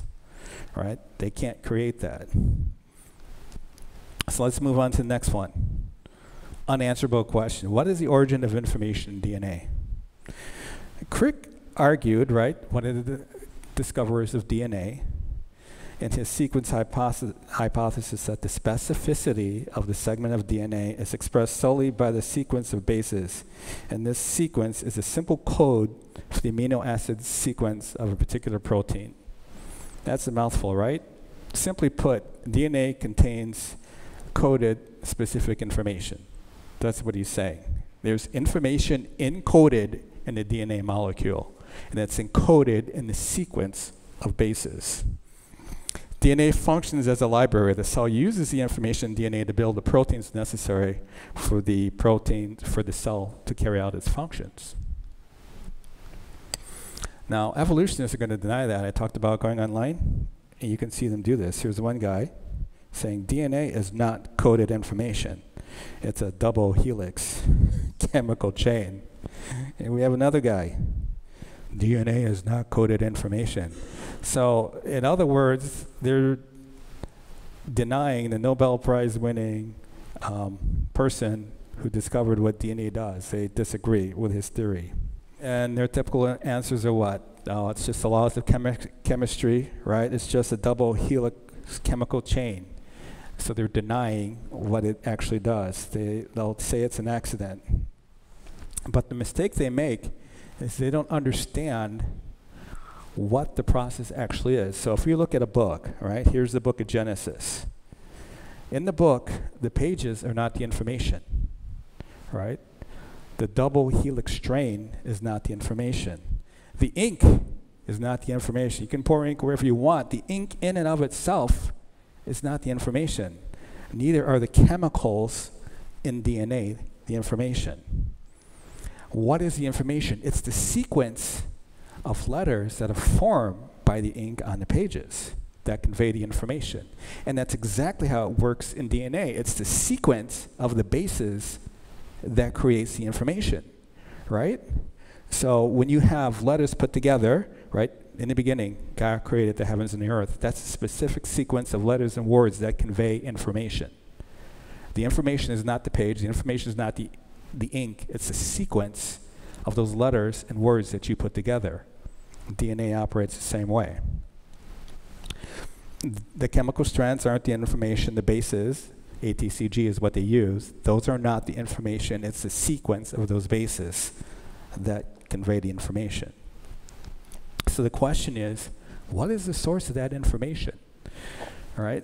right? They can't create that. So let's move on to the next one. Unanswerable question. What is the origin of information in DNA? Crick argued, right, one of the discoverers of DNA, in his sequence hypothesis that the specificity of the segment of DNA is expressed solely by the sequence of bases. And this sequence is a simple code for the amino acid sequence of a particular protein. That's a mouthful, right? Simply put, DNA contains coded specific information. That's what he's saying. There's information encoded in the DNA molecule, and that's encoded in the sequence of bases. DNA functions as a library. The cell uses the information in DNA to build the proteins necessary for the cell to carry out its functions. Now, evolutionists are going to deny that. I talked about going online, and you can see them do this. Here's one guy saying DNA is not coded information. It's a double helix chemical chain. And we have another guy. DNA is not coded information. So, in other words, they're denying the Nobel Prize winning person who discovered what DNA does. They disagree with his theory. And their typical answers are what? Oh, it's just the laws of chemistry, right? It's just a double helix chemical chain. So they're denying what it actually does. They'll say it's an accident. But the mistake they make is they don't understand what the process actually is. So if you look at a book, right, here's the book of Genesis. In the book, the pages are not the information, right? The double helix strain is not the information. The ink is not the information. You can pour ink wherever you want. The ink in and of itself is not the information. Neither are the chemicals in DNA the information. What is the information? It's the sequence of letters that are formed by the ink on the pages that convey the information. And that's exactly how it works in DNA. It's the sequence of the bases that creates the information, right? So when you have letters put together, right, in the beginning, God created the heavens and the earth. That's a specific sequence of letters and words that convey information. The information is not the page. The information is not the ink. It's a sequence of those letters and words that you put together. DNA operates the same way. The chemical strands aren't the information. The bases, ATCG is what they use. Those are not the information. It's the sequence of those bases that convey the information. So the question is, what is the source of that information? All right.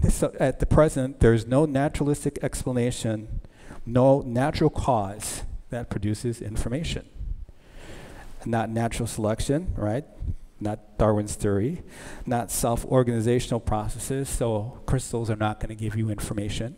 So at the present, there's no naturalistic explanation, no natural cause that produces information. Not natural selection, right? Not Darwin's theory. Not self-organizational processes, so crystals are not going to give you information.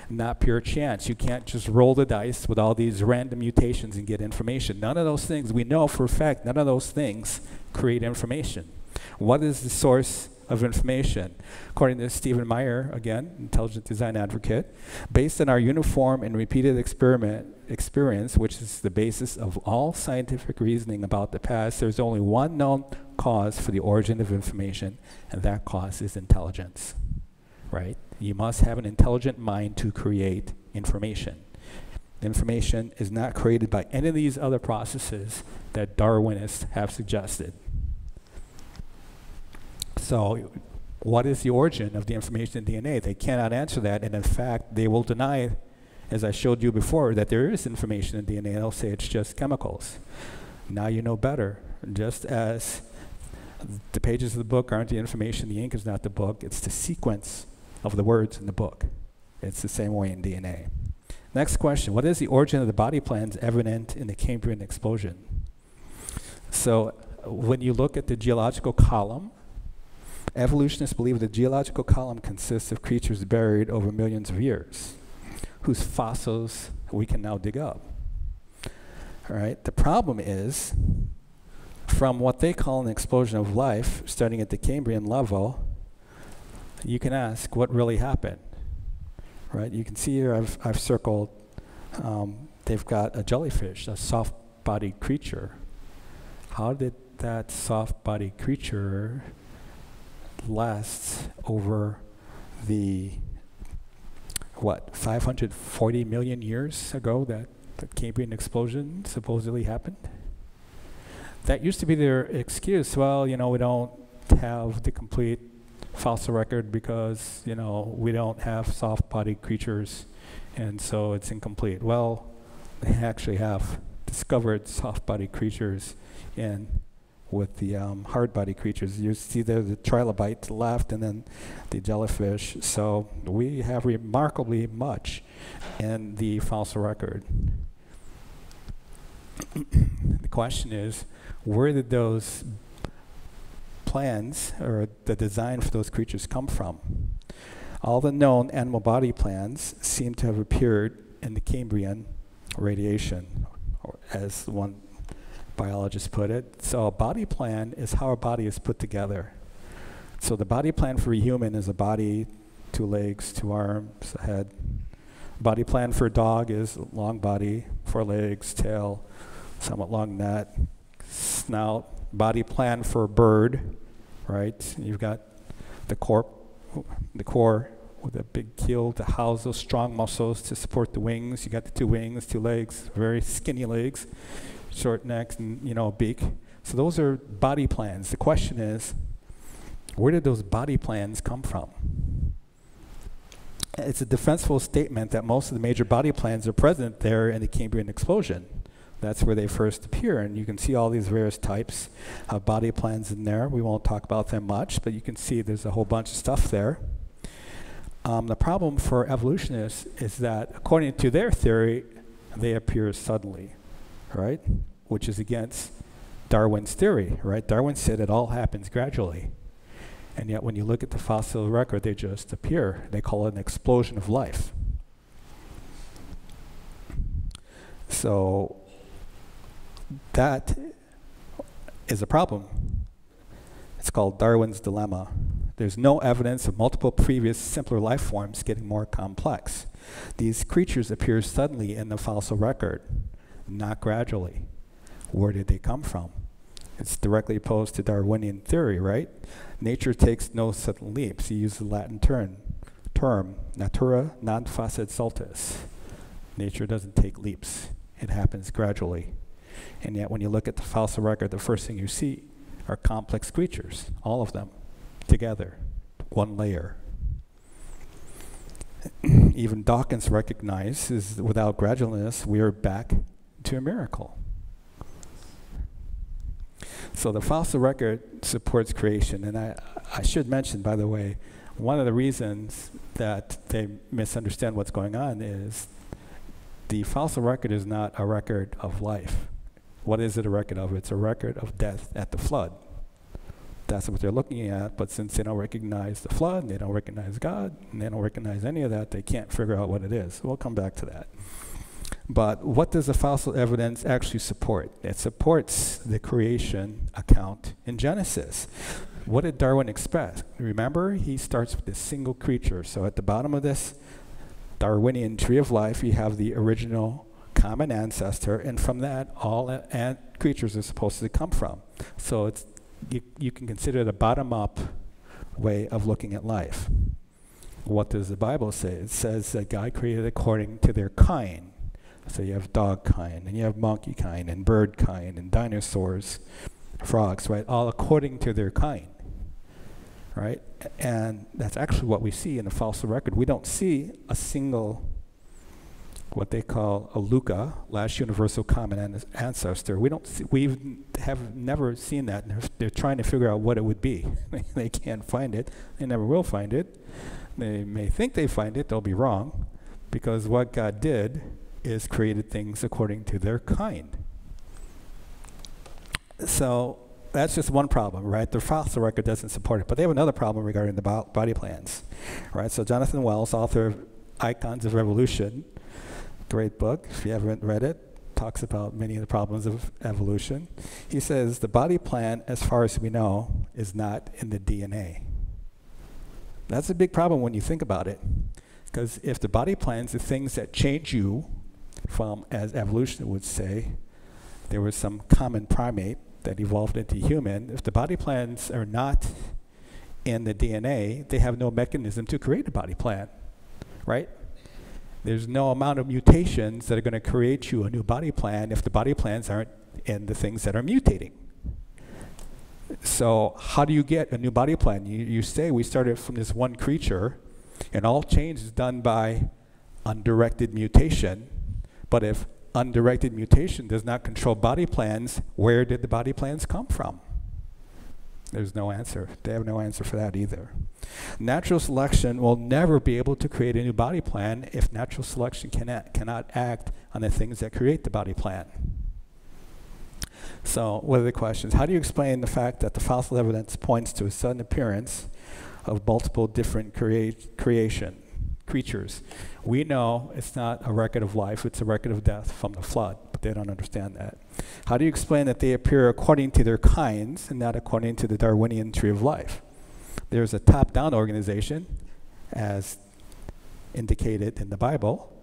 Not pure chance. You can't just roll the dice with all these random mutations and get information. None of those things, we know for a fact, none of those things create information. What is the source of information? According to Stephen Meyer, again, intelligent design advocate, based on our uniform and repeated experience, which is the basis of all scientific reasoning about the past, there's only one known cause for the origin of information, and that cause is intelligence, right? You must have an intelligent mind to create information. The information is not created by any of these other processes that Darwinists have suggested. So what is the origin of the information in DNA? They cannot answer that, and in fact, they will deny, as I showed you before, that there is information in DNA. They'll say it's just chemicals. Now you know better. Just as the pages of the book aren't the information, the ink is not the book, it's the sequence of the words in the book. It's the same way in DNA. Next question, what is the origin of the body plans evident in the Cambrian explosion? So when you look at the geological column, evolutionists believe the geological column consists of creatures buried over millions of years, whose fossils we can now dig up. All right, the problem is, from what they call an explosion of life, starting at the Cambrian level, you can ask what really happened, right? You can see here I've circled, they've got a jellyfish, a soft-bodied creature. How did that soft-bodied creature last over the, 540 million years ago that the Cambrian explosion supposedly happened? That used to be their excuse. Well, we don't have the complete fossil record because, we don't have soft-bodied creatures, and so it's incomplete. Well, they actually have discovered soft-bodied creatures with the hard-bodied creatures. You see there the trilobite to the left and then the jellyfish. So we have remarkably much in the fossil record. The question is, where did those plans or the design for those creatures come from? All the known animal body plans seem to have appeared in the Cambrian radiation, or as one biologist put it. So a body plan is how a body is put together. So the body plan for a human is a body, 2 legs, 2 arms, a head. Body plan for a dog is long body, 4 legs, tail, somewhat long neck, snout. Body plan for a bird, right? You've got the core with a big keel to house those strong muscles to support the wings. You got the 2 wings, 2 legs, very skinny legs, short necks, and a beak. So those are body plans. The question is, where did those body plans come from? It's a defensible statement that most of the major body plans are present there in the Cambrian explosion. That's where they first appear, and you can see all these various types of body plans in there. We won't talk about them much, but you can see there's a whole bunch of stuff there. The problem for evolutionists is that, according to their theory, they appear suddenly, right? Which is against Darwin's theory, right? Darwin said it all happens gradually. And yet when you look at the fossil record, they just appear. They call it an explosion of life. So that is a problem. It's called Darwin's dilemma. There's no evidence of multiple previous simpler life forms getting more complex. These creatures appear suddenly in the fossil record, not gradually. Where did they come from? It's directly opposed to Darwinian theory, right? Nature takes no sudden leaps. He used the Latin term natura non facit saltus. Nature doesn't take leaps. It happens gradually. And yet when you look at the fossil record, the first thing you see are complex creatures, all of them together, one layer. Even Dawkins recognizes without gradualness, we are back to a miracle. So the fossil record supports creation, and I should mention, by the way, one of the reasons that they misunderstand what's going on is the fossil record is not a record of life. What is it a record of? It's a record of death at the flood. That's what they're looking at, but since they don't recognize the flood, they don't recognize God, and they don't recognize any of that, they can't figure out what it is. We'll come back to that. But what does the fossil evidence actually support? It supports the creation account in Genesis. What did Darwin expect? Remember, he starts with a single creature. So at the bottom of this Darwinian tree of life, you have the original common ancestor, and from that, all creatures are supposed to come from. So it's you can consider it a bottom-up way of looking at life. What does the Bible say? It says that God created according to their kind. So you have dog kind, and you have monkey kind, and bird kind, and dinosaurs, frogs, right? All according to their kind, right? And that's actually what we see in the fossil record. We don't see a single, what they call a LUCA, last universal common ancestor. We have never seen that. And they're trying to figure out what it would be. They can't find it. They never will find it. They may think they find it. They'll be wrong, because what God did is created things according to their kind. So that's just one problem, right? The fossil record doesn't support it. But they have another problem regarding the body plans, right? So Jonathan Wells, author of Icons of Evolution, great book, if you haven't read it, talks about many of the problems of evolution. He says the body plan, as far as we know, is not in the DNA. That's a big problem when you think about it. Because if the body plans, the things that change you from, as evolution would say, there was some common primate that evolved into human. If the body plans are not in the DNA, they have no mechanism to create a body plan, right? There's no amount of mutations that are going to create you a new body plan if the body plans aren't in the things that are mutating. So how do you get a new body plan? You say we started from this one creature, and all change is done by undirected mutation. But if undirected mutation does not control body plans, where did the body plans come from? There's no answer. They have no answer for that either. Natural selection will never be able to create a new body plan if natural selection cannot act on the things that create the body plan. So what are the questions? How do you explain the fact that the fossil evidence points to a sudden appearance of multiple different creatures? We know it's not a record of life, it's a record of death from the flood, but they don't understand that. How do you explain that they appear according to their kinds and not according to the Darwinian tree of life? There's a top-down organization, as indicated in the Bible,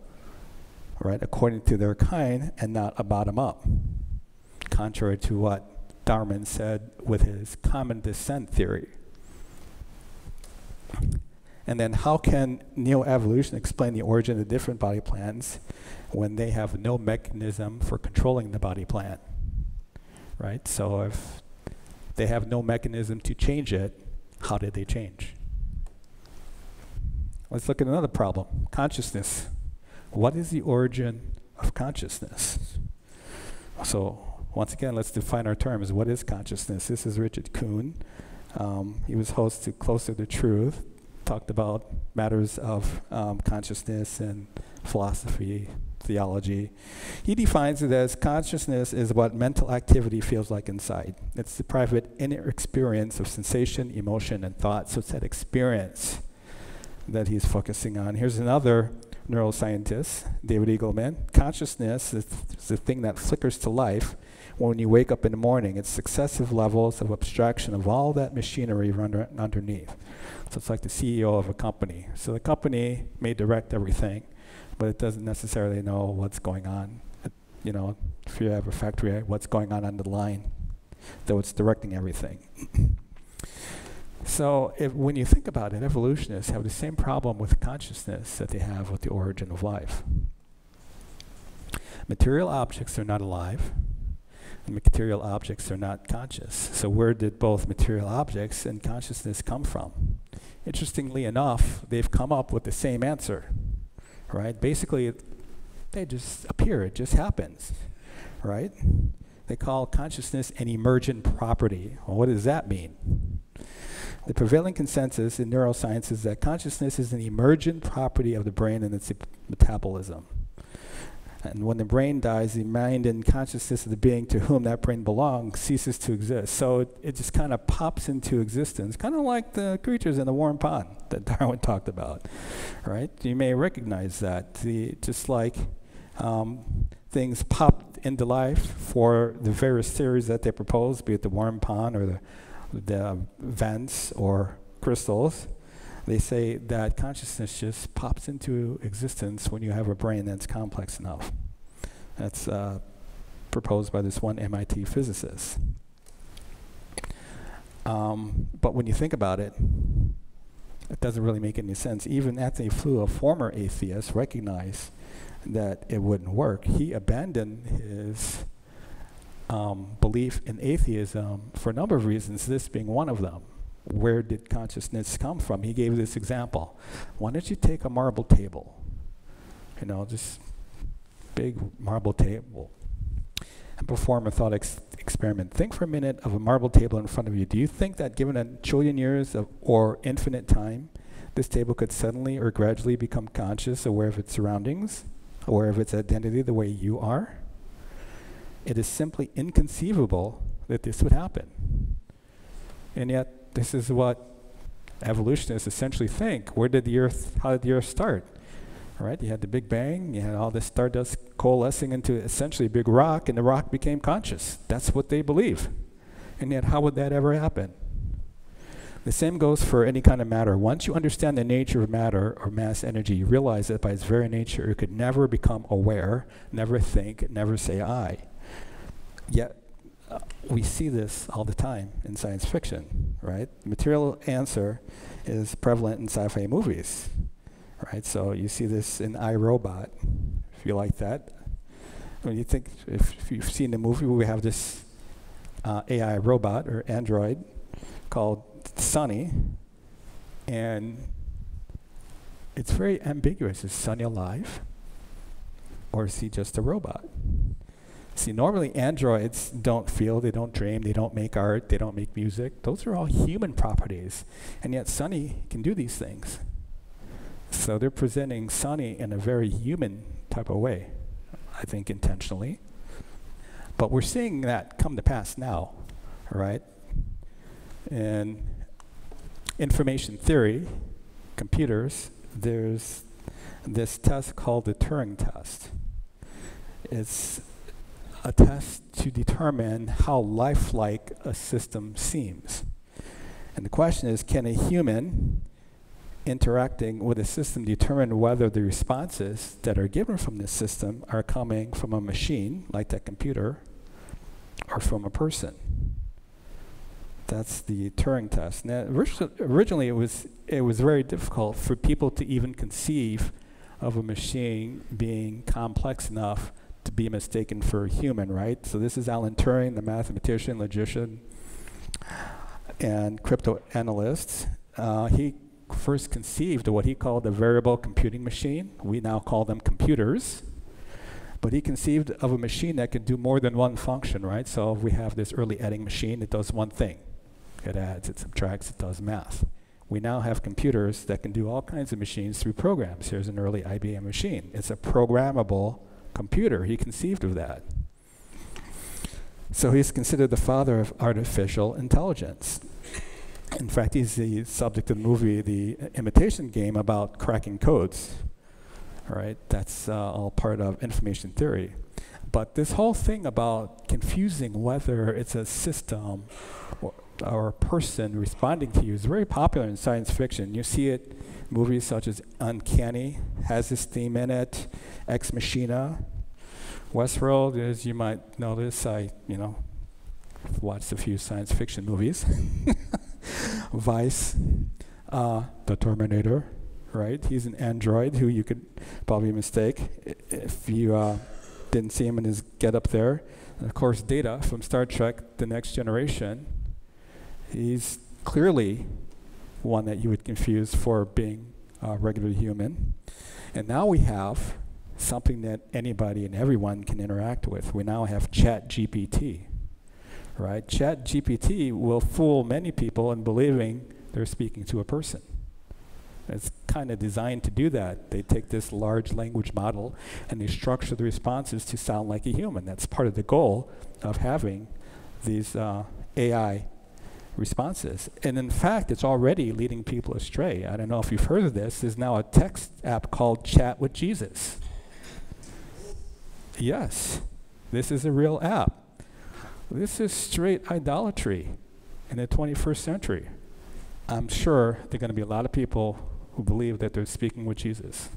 right, according to their kind and not a bottom-up, contrary to what Darwin said with his common descent theory. And then how can neo-evolution explain the origin of different body plans when they have no mechanism for controlling the body plan, right? So if they have no mechanism to change it, how did they change? Let's look at another problem, consciousness. What is the origin of consciousness? So once again, let's define our terms. What is consciousness? This is Richard Kuhn. He was host to Closer to Truth, talked about matters of consciousness and philosophy, theology. He defines it as consciousness is what mental activity feels like inside. It's the private inner experience of sensation, emotion, and thought. So it's that experience that he's focusing on. Here's another neuroscientist, David Eagleman. Consciousness is the thing that flickers to life when you wake up in the morning. It's successive levels of abstraction of all that machinery underneath. So it's like the CEO of a company. So the company may direct everything, but it doesn't necessarily know what's going on. You know, if you have a factory, what's going on the line, though it's directing everything. So when you think about it, evolutionists have the same problem with consciousness that they have with the origin of life. Material objects are not alive, and material objects are not conscious. So where did both material objects and consciousness come from? Interestingly enough, they've come up with the same answer, right? Basically, they just appear, it just happens, right? They call consciousness an emergent property. Well, what does that mean? The prevailing consensus in neuroscience is that consciousness is an emergent property of the brain and its metabolism. And when the brain dies, the mind and consciousness of the being to whom that brain belongs ceases to exist. So it just kind of pops into existence, kind of like the creatures in the warm pond that Darwin talked about, right? You may recognize that. Just like things popped into life for the various theories that they proposed, be it the warm pond or the vents or crystals, they say that consciousness just pops into existence when you have a brain that's complex enough. That's proposed by this one MIT physicist. But when you think about it, it doesn't really make any sense. Even Anthony Flew, a former atheist, recognized that it wouldn't work. He abandoned his belief in atheism for a number of reasons, this being one of them. Where did consciousness come from? He gave this example. Why don't you take a marble table, this big marble table, and perform a thought experiment. Think for a minute of a marble table in front of you. Do you think that given a trillion years or infinite time, this table could suddenly or gradually become conscious, aware of its surroundings, aware of its identity the way you are? It is simply inconceivable that this would happen. And yet, this is what evolutionists essentially think. How did the Earth start? Right? You had the Big Bang, you had all this stardust coalescing into essentially a big rock, and the rock became conscious. That's what they believe. And yet, how would that ever happen? The same goes for any kind of matter. Once you understand the nature of matter or mass energy, you realize that by its very nature, it could never become aware, never think, never say I. Yet, we see this all the time in science fiction, right? The material answer is prevalent in sci-fi movies, right? So you see this in iRobot, if you like that. When you think, if you've seen the movie, we have this AI robot or android called Sunny, and it's very ambiguous. Is Sunny alive, or is he just a robot? See, normally androids don't feel, they don't dream, they don't make art, they don't make music. Those are all human properties, and yet Sunny can do these things. So they're presenting Sunny in a very human type of way, I think intentionally. But we're seeing that come to pass now, right? In information theory, computers, there's this test called the Turing test. It's a test to determine how lifelike a system seems. And the question is, can a human interacting with a system determine whether the responses that are given from this system are coming from a machine, like that computer, or from a person? That's the Turing test. Now, originally, it was very difficult for people to even conceive of a machine being complex enough to be mistaken for a human, right? So this is Alan Turing, the mathematician, logician, and cryptanalyst. He first conceived of what he called a variable computing machine. We now call them computers. But he conceived of a machine that could do more than one function, right? So we have this early adding machine that does one thing. It adds, it subtracts, it does math. We now have computers that can do all kinds of machines through programs. Here's an early IBM machine. It's a programmable computer. He conceived of that. So he's considered the father of artificial intelligence. In fact, he's the subject of the movie, The Imitation Game, about cracking codes. All right, that's all part of information theory. But this whole thing about confusing whether it's a system or a person responding to you is very popular in science fiction. You see it in movies such as Uncanny, has this theme in it, Ex Machina. Westworld, as you might notice, I watched a few science fiction movies. Vice, The Terminator, right? He's an android who you could probably mistake if you didn't see him in his get-up there. And of course, Data from Star Trek, The Next Generation. He's clearly one that you would confuse for being a regular human. And now we have something that anybody and everyone can interact with. We now have ChatGPT, right? ChatGPT will fool many people in believing they're speaking to a person. It's kind of designed to do that. They take this large language model and they structure the responses to sound like a human. That's part of the goal of having these AI responses. And in fact, it's already leading people astray. I don't know if you've heard of this. There's now a text app called Chat with Jesus. Yes, this is a real app. This is straight idolatry in the 21st century. I'm sure there are going to be a lot of people who believe that they're speaking with Jesus.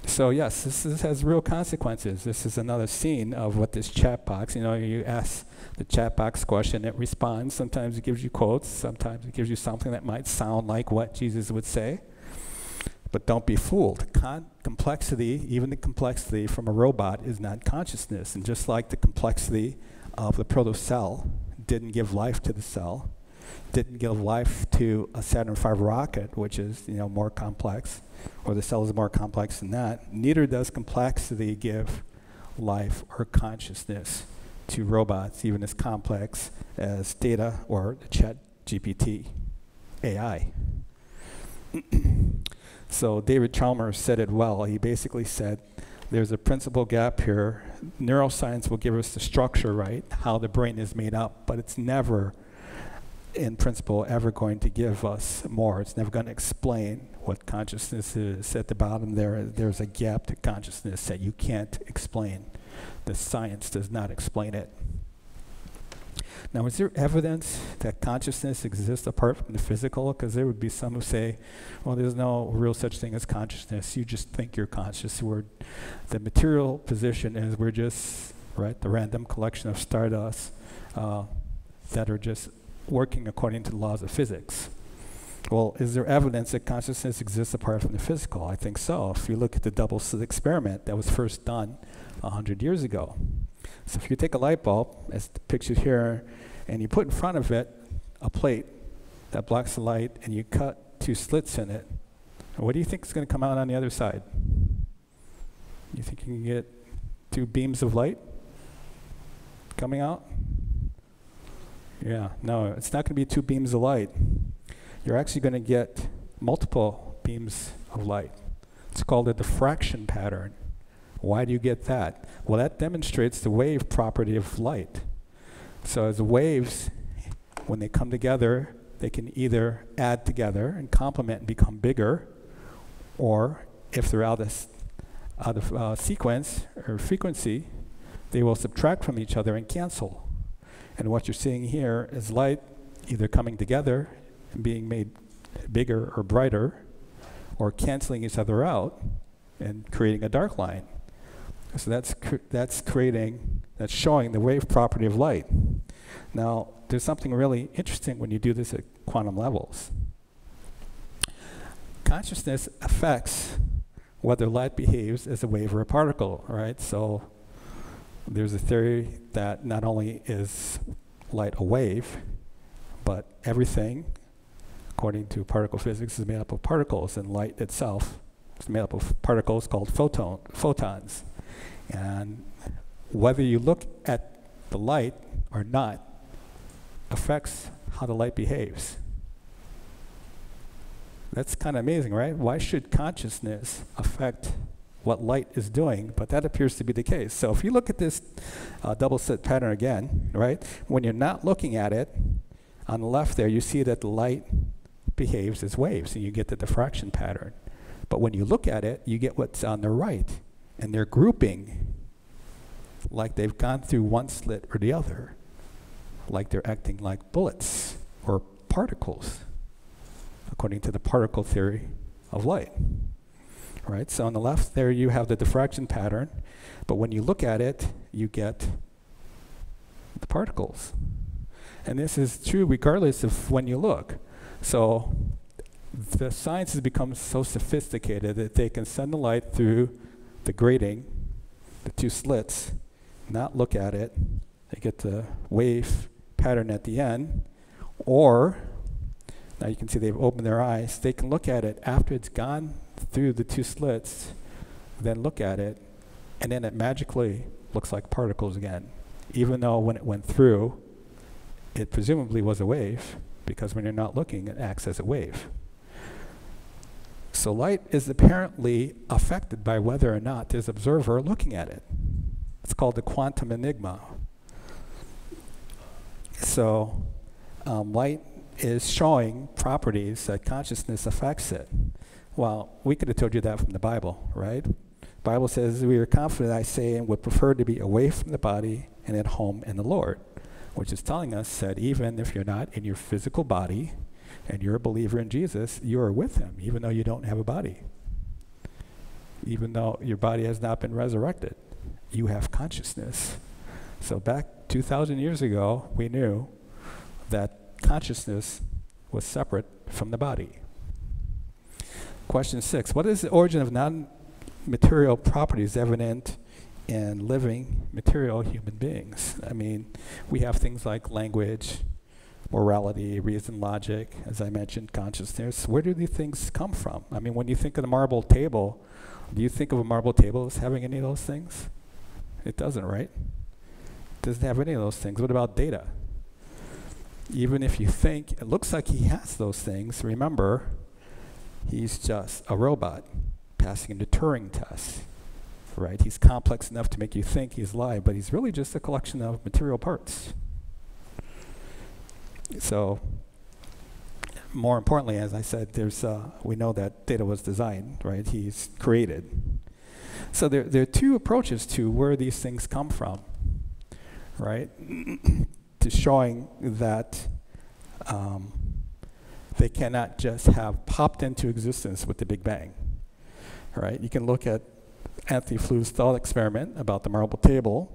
So yes, this has real consequences. This is another scene of what this chat box, you ask the chat box question, it responds. Sometimes it gives you quotes, sometimes it gives you something that might sound like what Jesus would say. But don't be fooled. Complexity, even the complexity from a robot, is not consciousness. And just like the complexity of the protocell didn't give life to the cell, didn't give life to a Saturn V rocket, which is more complex, or the cell is more complex than that, neither does complexity give life or consciousness to robots, even as complex as data or the Chat GPT AI. So David Chalmers said it well. He basically said, there's a principal gap here. Neuroscience will give us the structure, right, how the brain is made up, but it's never, in principle, ever going to give us more. It's never going to explain what consciousness is. At the bottom there's a gap to consciousness that you can't explain. The science does not explain it. Now, is there evidence that consciousness exists apart from the physical? Because there would be some who say, well, there's no real such thing as consciousness. You just think you're conscious. The material position is we're just, right, the random collection of stardust that are just working according to the laws of physics. Well, is there evidence that consciousness exists apart from the physical? I think so. If you look at the double slit experiment that was first done 100 years ago. So if you take a light bulb, as pictured here, and you put in front of it a plate that blocks the light, and you cut 2 slits in it, what do you think is going to come out on the other side? You think you can get 2 beams of light coming out? Yeah, no, it's not going to be 2 beams of light. You're actually going to get multiple beams of light. It's called a diffraction pattern. Why do you get that? Well, that demonstrates the wave property of light. So as the waves, when they come together, they can either add together and complement and become bigger, or if they're out of sequence or frequency, they will subtract from each other and cancel. And what you're seeing here is light either coming together and being made bigger or brighter, or canceling each other out and creating a dark line. So that's showing the wave property of light. Now, there's something really interesting when you do this at quantum levels. Consciousness affects whether light behaves as a wave or a particle, right? So there's a theory that not only is light a wave, but everything, according to particle physics, is made up of particles, and light itself is made up of particles called photons. And whether you look at the light or not affects how the light behaves. That's kind of amazing, right? Why should consciousness affect what light is doing? But that appears to be the case. So if you look at this double slit pattern again, right? When you're not looking at it, on the left there, you see that the light behaves as waves, and you get the diffraction pattern. But when you look at it, you get what's on the right. And they're grouping like they've gone through one slit or the other, like they're acting like bullets or particles, according to the particle theory of light. Right? So on the left there you have the diffraction pattern, but when you look at it, you get the particles. And this is true regardless of when you look. So the science has become so sophisticated that they can send the light through the grating, the 2 slits, not look at it. They get the wave pattern at the end. Or, now you can see they've opened their eyes, they can look at it after it's gone through the 2 slits, then look at it, and then it magically looks like particles again. Even though when it went through, it presumably was a wave, because when you're not looking, it acts as a wave. So light is apparently affected by whether or not there's an observer looking at it. It's called the quantum enigma. So light is showing properties that consciousness affects it. Well, we could have told you that from the Bible, right? The Bible says, we are confident, I say, and would prefer to be away from the body and at home in the Lord, which is telling us that even if you're not in your physical body, and you're a believer in Jesus, you are with him, even though you don't have a body. Even though your body has not been resurrected, you have consciousness. So back 2,000 years ago, we knew that consciousness was separate from the body. Question 6, what is the origin of non-material properties evident in living material human beings? I mean, we have things like language, morality, reason, logic, as I mentioned, consciousness. Where do these things come from? I mean, when you think of the marble table, do you think of a marble table as having any of those things? It doesn't, right? It doesn't have any of those things. What about data? Even if you think it looks like he has those things, remember, he's just a robot passing a Turing test, right? He's complex enough to make you think he's alive, but he's really just a collection of material parts. So, more importantly, as I said, we know that data was designed, right? He's created. So there are two approaches to where these things come from, right? To showing that they cannot just have popped into existence with the Big Bang, right? You can look at Anthony Flu's thought experiment about the marble table,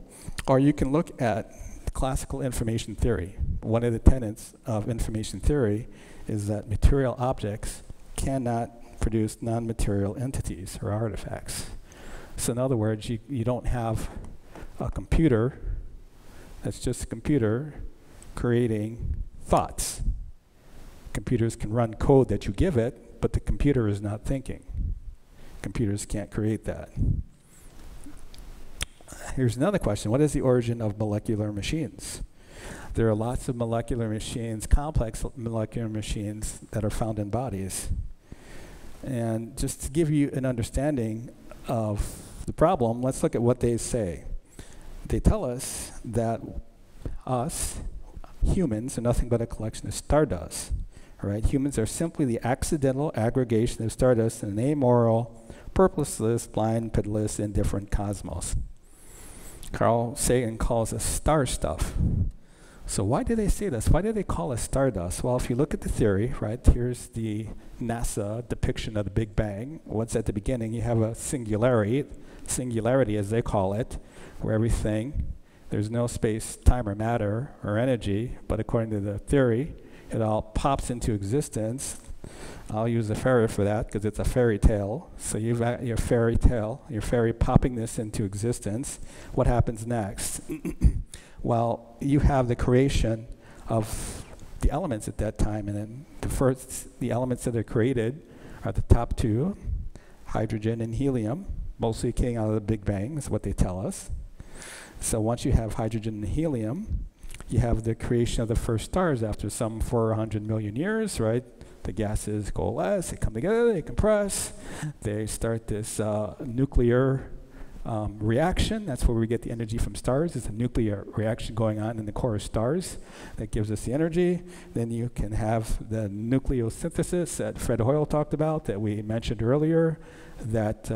or you can look at classical information theory. One of the tenets of information theory is that material objects cannot produce non-material entities or artifacts. So in other words, you don't have a computer that's just a computer creating thoughts. Computers can run code that you give it, but the computer is not thinking. Computers can't create that. Here's another question. What is the origin of molecular machines? There are lots of molecular machines, complex molecular machines that are found in bodies. And just to give you an understanding of the problem, let's look at what they say. They tell us that us, humans, are nothing but a collection of stardust. Right? Humans are simply the accidental aggregation of stardust in an amoral, purposeless, blind, pitiless, indifferent cosmos. Carl Sagan calls us star stuff. So why do they say this? Why do they call us stardust? Well, if you look at the theory, right, here's the NASA depiction of the Big Bang. What's at the beginning? You have a singularity as they call it, where there's no space, time, or matter, or energy, but according to the theory, it all pops into existence. I'll use a fairy for that because it's a fairy tale. So you've got your fairy tale, your fairy popping this into existence. What happens next? Well, you have the creation of the elements at that time, and then the elements that are created are the top two, hydrogen and helium, mostly came out of the Big Bang, is what they tell us. So once you have hydrogen and helium, you have the creation of the first stars after some 400 million years, right? The gases coalesce, they come together, they compress, they start this nuclear reaction. That's where we get the energy from stars. It's a nuclear reaction going on in the core of stars that gives us the energy. Then you can have the nucleosynthesis that Fred Hoyle talked about, that we mentioned earlier, that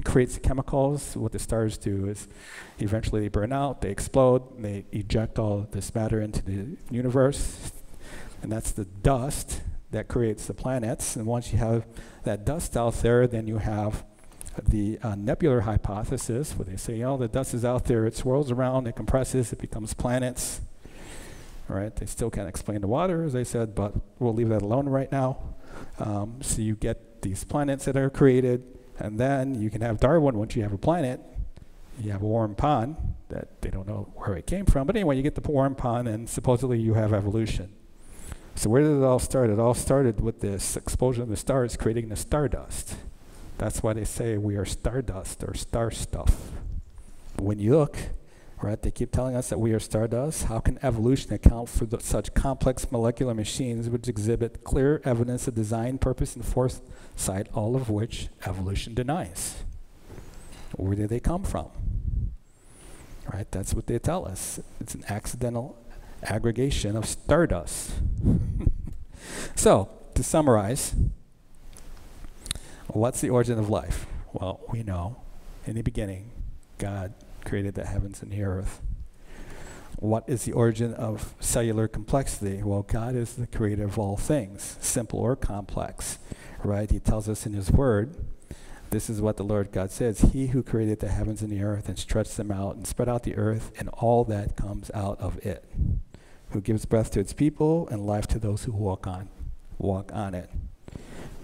creates the chemicals. What the stars do is eventually they burn out, they explode, they eject all this matter into the universe, and that's the dust that creates the planets. And once you have that dust out there, then you have the nebular hypothesis, where they say, the dust is out there, it swirls around, it compresses, it becomes planets. All right, they still can't explain the water, as I said, but we'll leave that alone right now. So you get these planets that are created, and then you can have Darwin. Once you have a planet, you have a warm pond that they don't know where it came from. But anyway, you get the warm pond, and supposedly you have evolution. So where did it all start? It all started with this explosion of the stars creating the stardust. That's why they say we are stardust or star stuff. When you look, right, they keep telling us that we are stardust. How can evolution account for such complex molecular machines which exhibit clear evidence of design, purpose, and foresight, all of which evolution denies? Where did they come from? Right, that's what they tell us. It's an accidental aggregation of stardust. So, to summarize, what's the origin of life? Well, we know in the beginning, God created the heavens and the earth. What is the origin of cellular complexity? Well, God is the creator of all things, simple or complex, right? He tells us in his word, this is what the Lord God says, he who created the heavens and the earth and stretched them out and spread out the earth and all that comes out of it, who gives breath to its people and life to those who walk on it.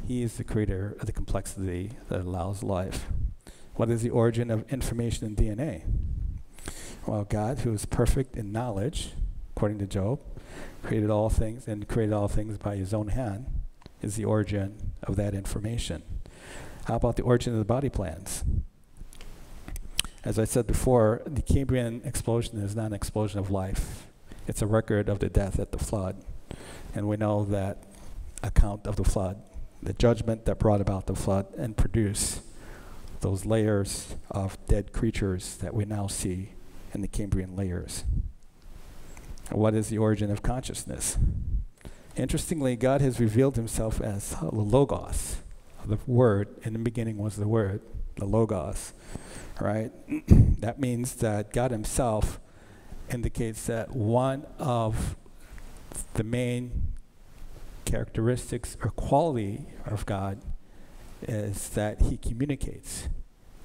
He is the creator of the complexity that allows life. What is the origin of information in DNA? Well, God, who is perfect in knowledge, according to Job, created all things and created all things by his own hand, is the origin of that information. How about the origin of the body plans? As I said before, the Cambrian explosion is not an explosion of life. It's a record of the death at the flood. And we know that account of the flood, the judgment that brought about the flood and produced those layers of dead creatures that we now see in the Cambrian layers. What is the origin of consciousness? Interestingly, God has revealed himself as the Logos. The Word, in the beginning was the Word, the Logos, right? That means that God himself indicates that one of the main characteristics or quality of God is that he communicates.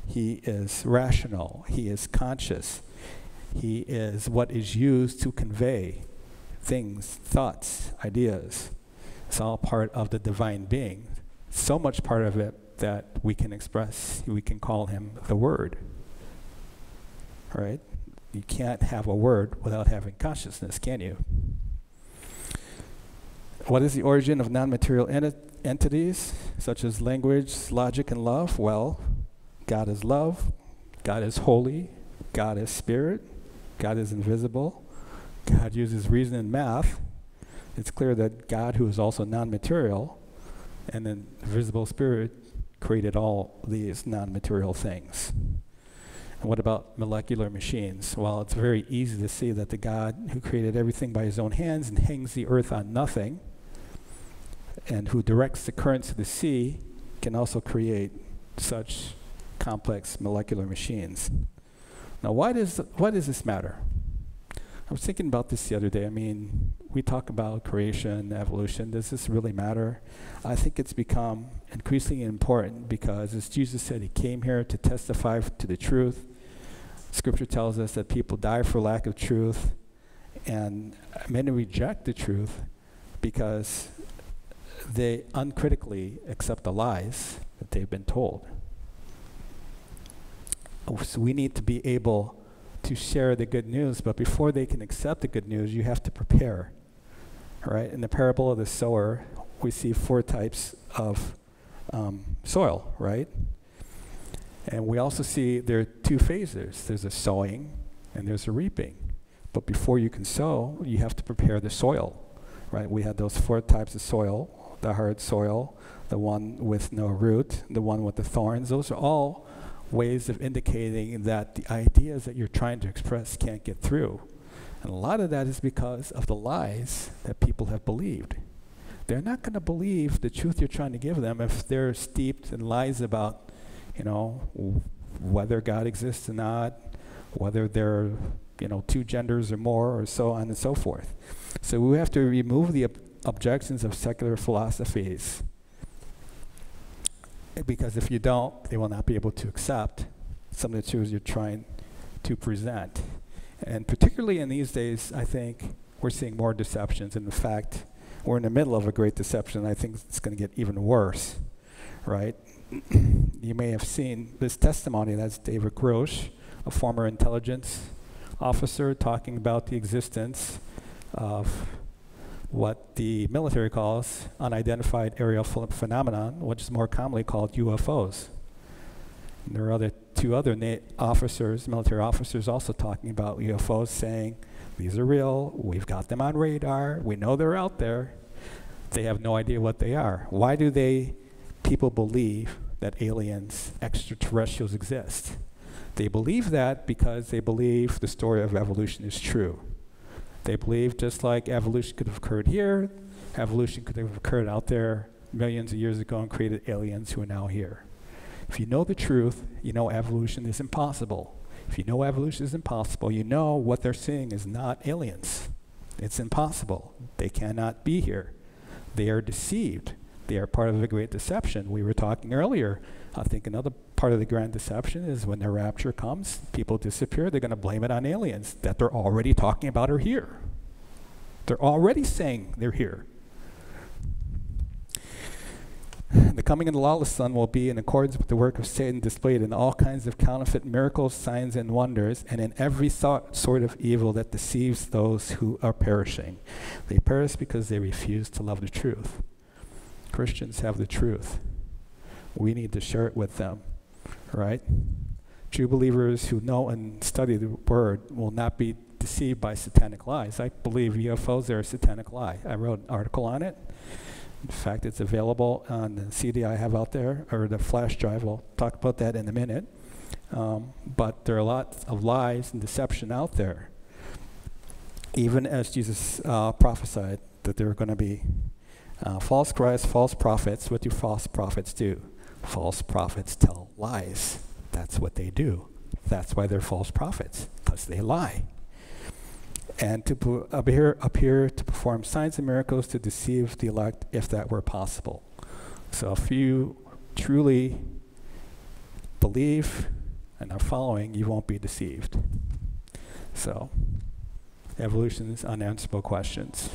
He is rational. He is conscious. He is what is used to convey things, thoughts, ideas. It's all part of the divine being. So much part of it that we can express, we can call him the Word. Right? You can't have a word without having consciousness, can you? What is the origin of non-material entities, such as language, logic, and love? Well, God is love, God is holy, God is spirit, God is invisible, God uses reason and math. It's clear that God, who is also non-material, and then invisible spirit, created all these non-material things. And what about molecular machines? Well, it's very easy to see that the God who created everything by his own hands and hangs the earth on nothing, and who directs the currents of the sea, can also create such complex molecular machines. Now, why does this matter? I was thinking about this the other day. I mean, we talk about creation, evolution. Does this really matter? I think it's become increasingly important because, as Jesus said, he came here to testify to the truth. Scripture tells us that people die for lack of truth, and many reject the truth because they uncritically accept the lies that they've been told. So we need to be able to share the good news, but before they can accept the good news, you have to prepare. All right? In the parable of the sower, we see 4 types of soil, right? And we also see there are 2 phases. There's a sowing and there's a reaping. But before you can sow, you have to prepare the soil, right? We had those 4 types of soil: the hard soil, the one with no root, the one with the thorns. Those are all ways of indicating that the ideas that you're trying to express can't get through. And a lot of that is because of the lies that people have believed. They're not going to believe the truth you're trying to give them if they're steeped in lies about, whether God exists or not, whether there are, 2 genders or more, or so on and so forth. So we have to remove the objections of secular philosophies, because if you don't, they will not be able to accept some of the truths you're trying to present. And particularly in these days, I think we're seeing more deceptions. And in fact, we're in the middle of a great deception. I think it's going to get even worse, right? You may have seen this testimony. That's David Grosh, a former intelligence officer, talking about the existence of what the military calls unidentified aerial phenomenon, which is more commonly called UFOs. And there are 2 other military officers also talking about UFOs, saying, these are real, we've got them on radar, we know they're out there. They have no idea what they are. Why do people believe that aliens, extraterrestrials exist? They believe that because they believe the story of evolution is true. They believe just like evolution could have occurred here, evolution could have occurred out there millions of years ago and created aliens who are now here. If you know the truth, you know evolution is impossible. If you know evolution is impossible, you know what they're seeing is not aliens. It's impossible. They cannot be here. They are deceived. They are part of a great deception. We were talking earlier. I think another part of the grand deception is when the rapture comes, people disappear, they're going to blame it on aliens that they're already talking about are here. They're already saying they're here. The coming of the lawless son will be in accordance with the work of Satan displayed in all kinds of counterfeit miracles, signs, and wonders, and in every sort of evil that deceives those who are perishing. They perish because they refuse to love the truth. Christians have the truth. We need to share it with them, right? True believers who know and study the Word will not be deceived by satanic lies. I believe UFOs are a satanic lie. I wrote an article on it. In fact, it's available on the CD I have out there, or the flash drive. We'll talk about that in a minute. But there are lots of lies and deception out there. Even as Jesus prophesied that there are going to be false Christs, false prophets. What do false prophets do? False prophets tell lies. That's what they do. That's why they're false prophets, because they lie. And to appear to perform signs and miracles to deceive the elect, if that were possible. So if you truly believe and are following, you won't be deceived. So, evolution's unanswerable questions.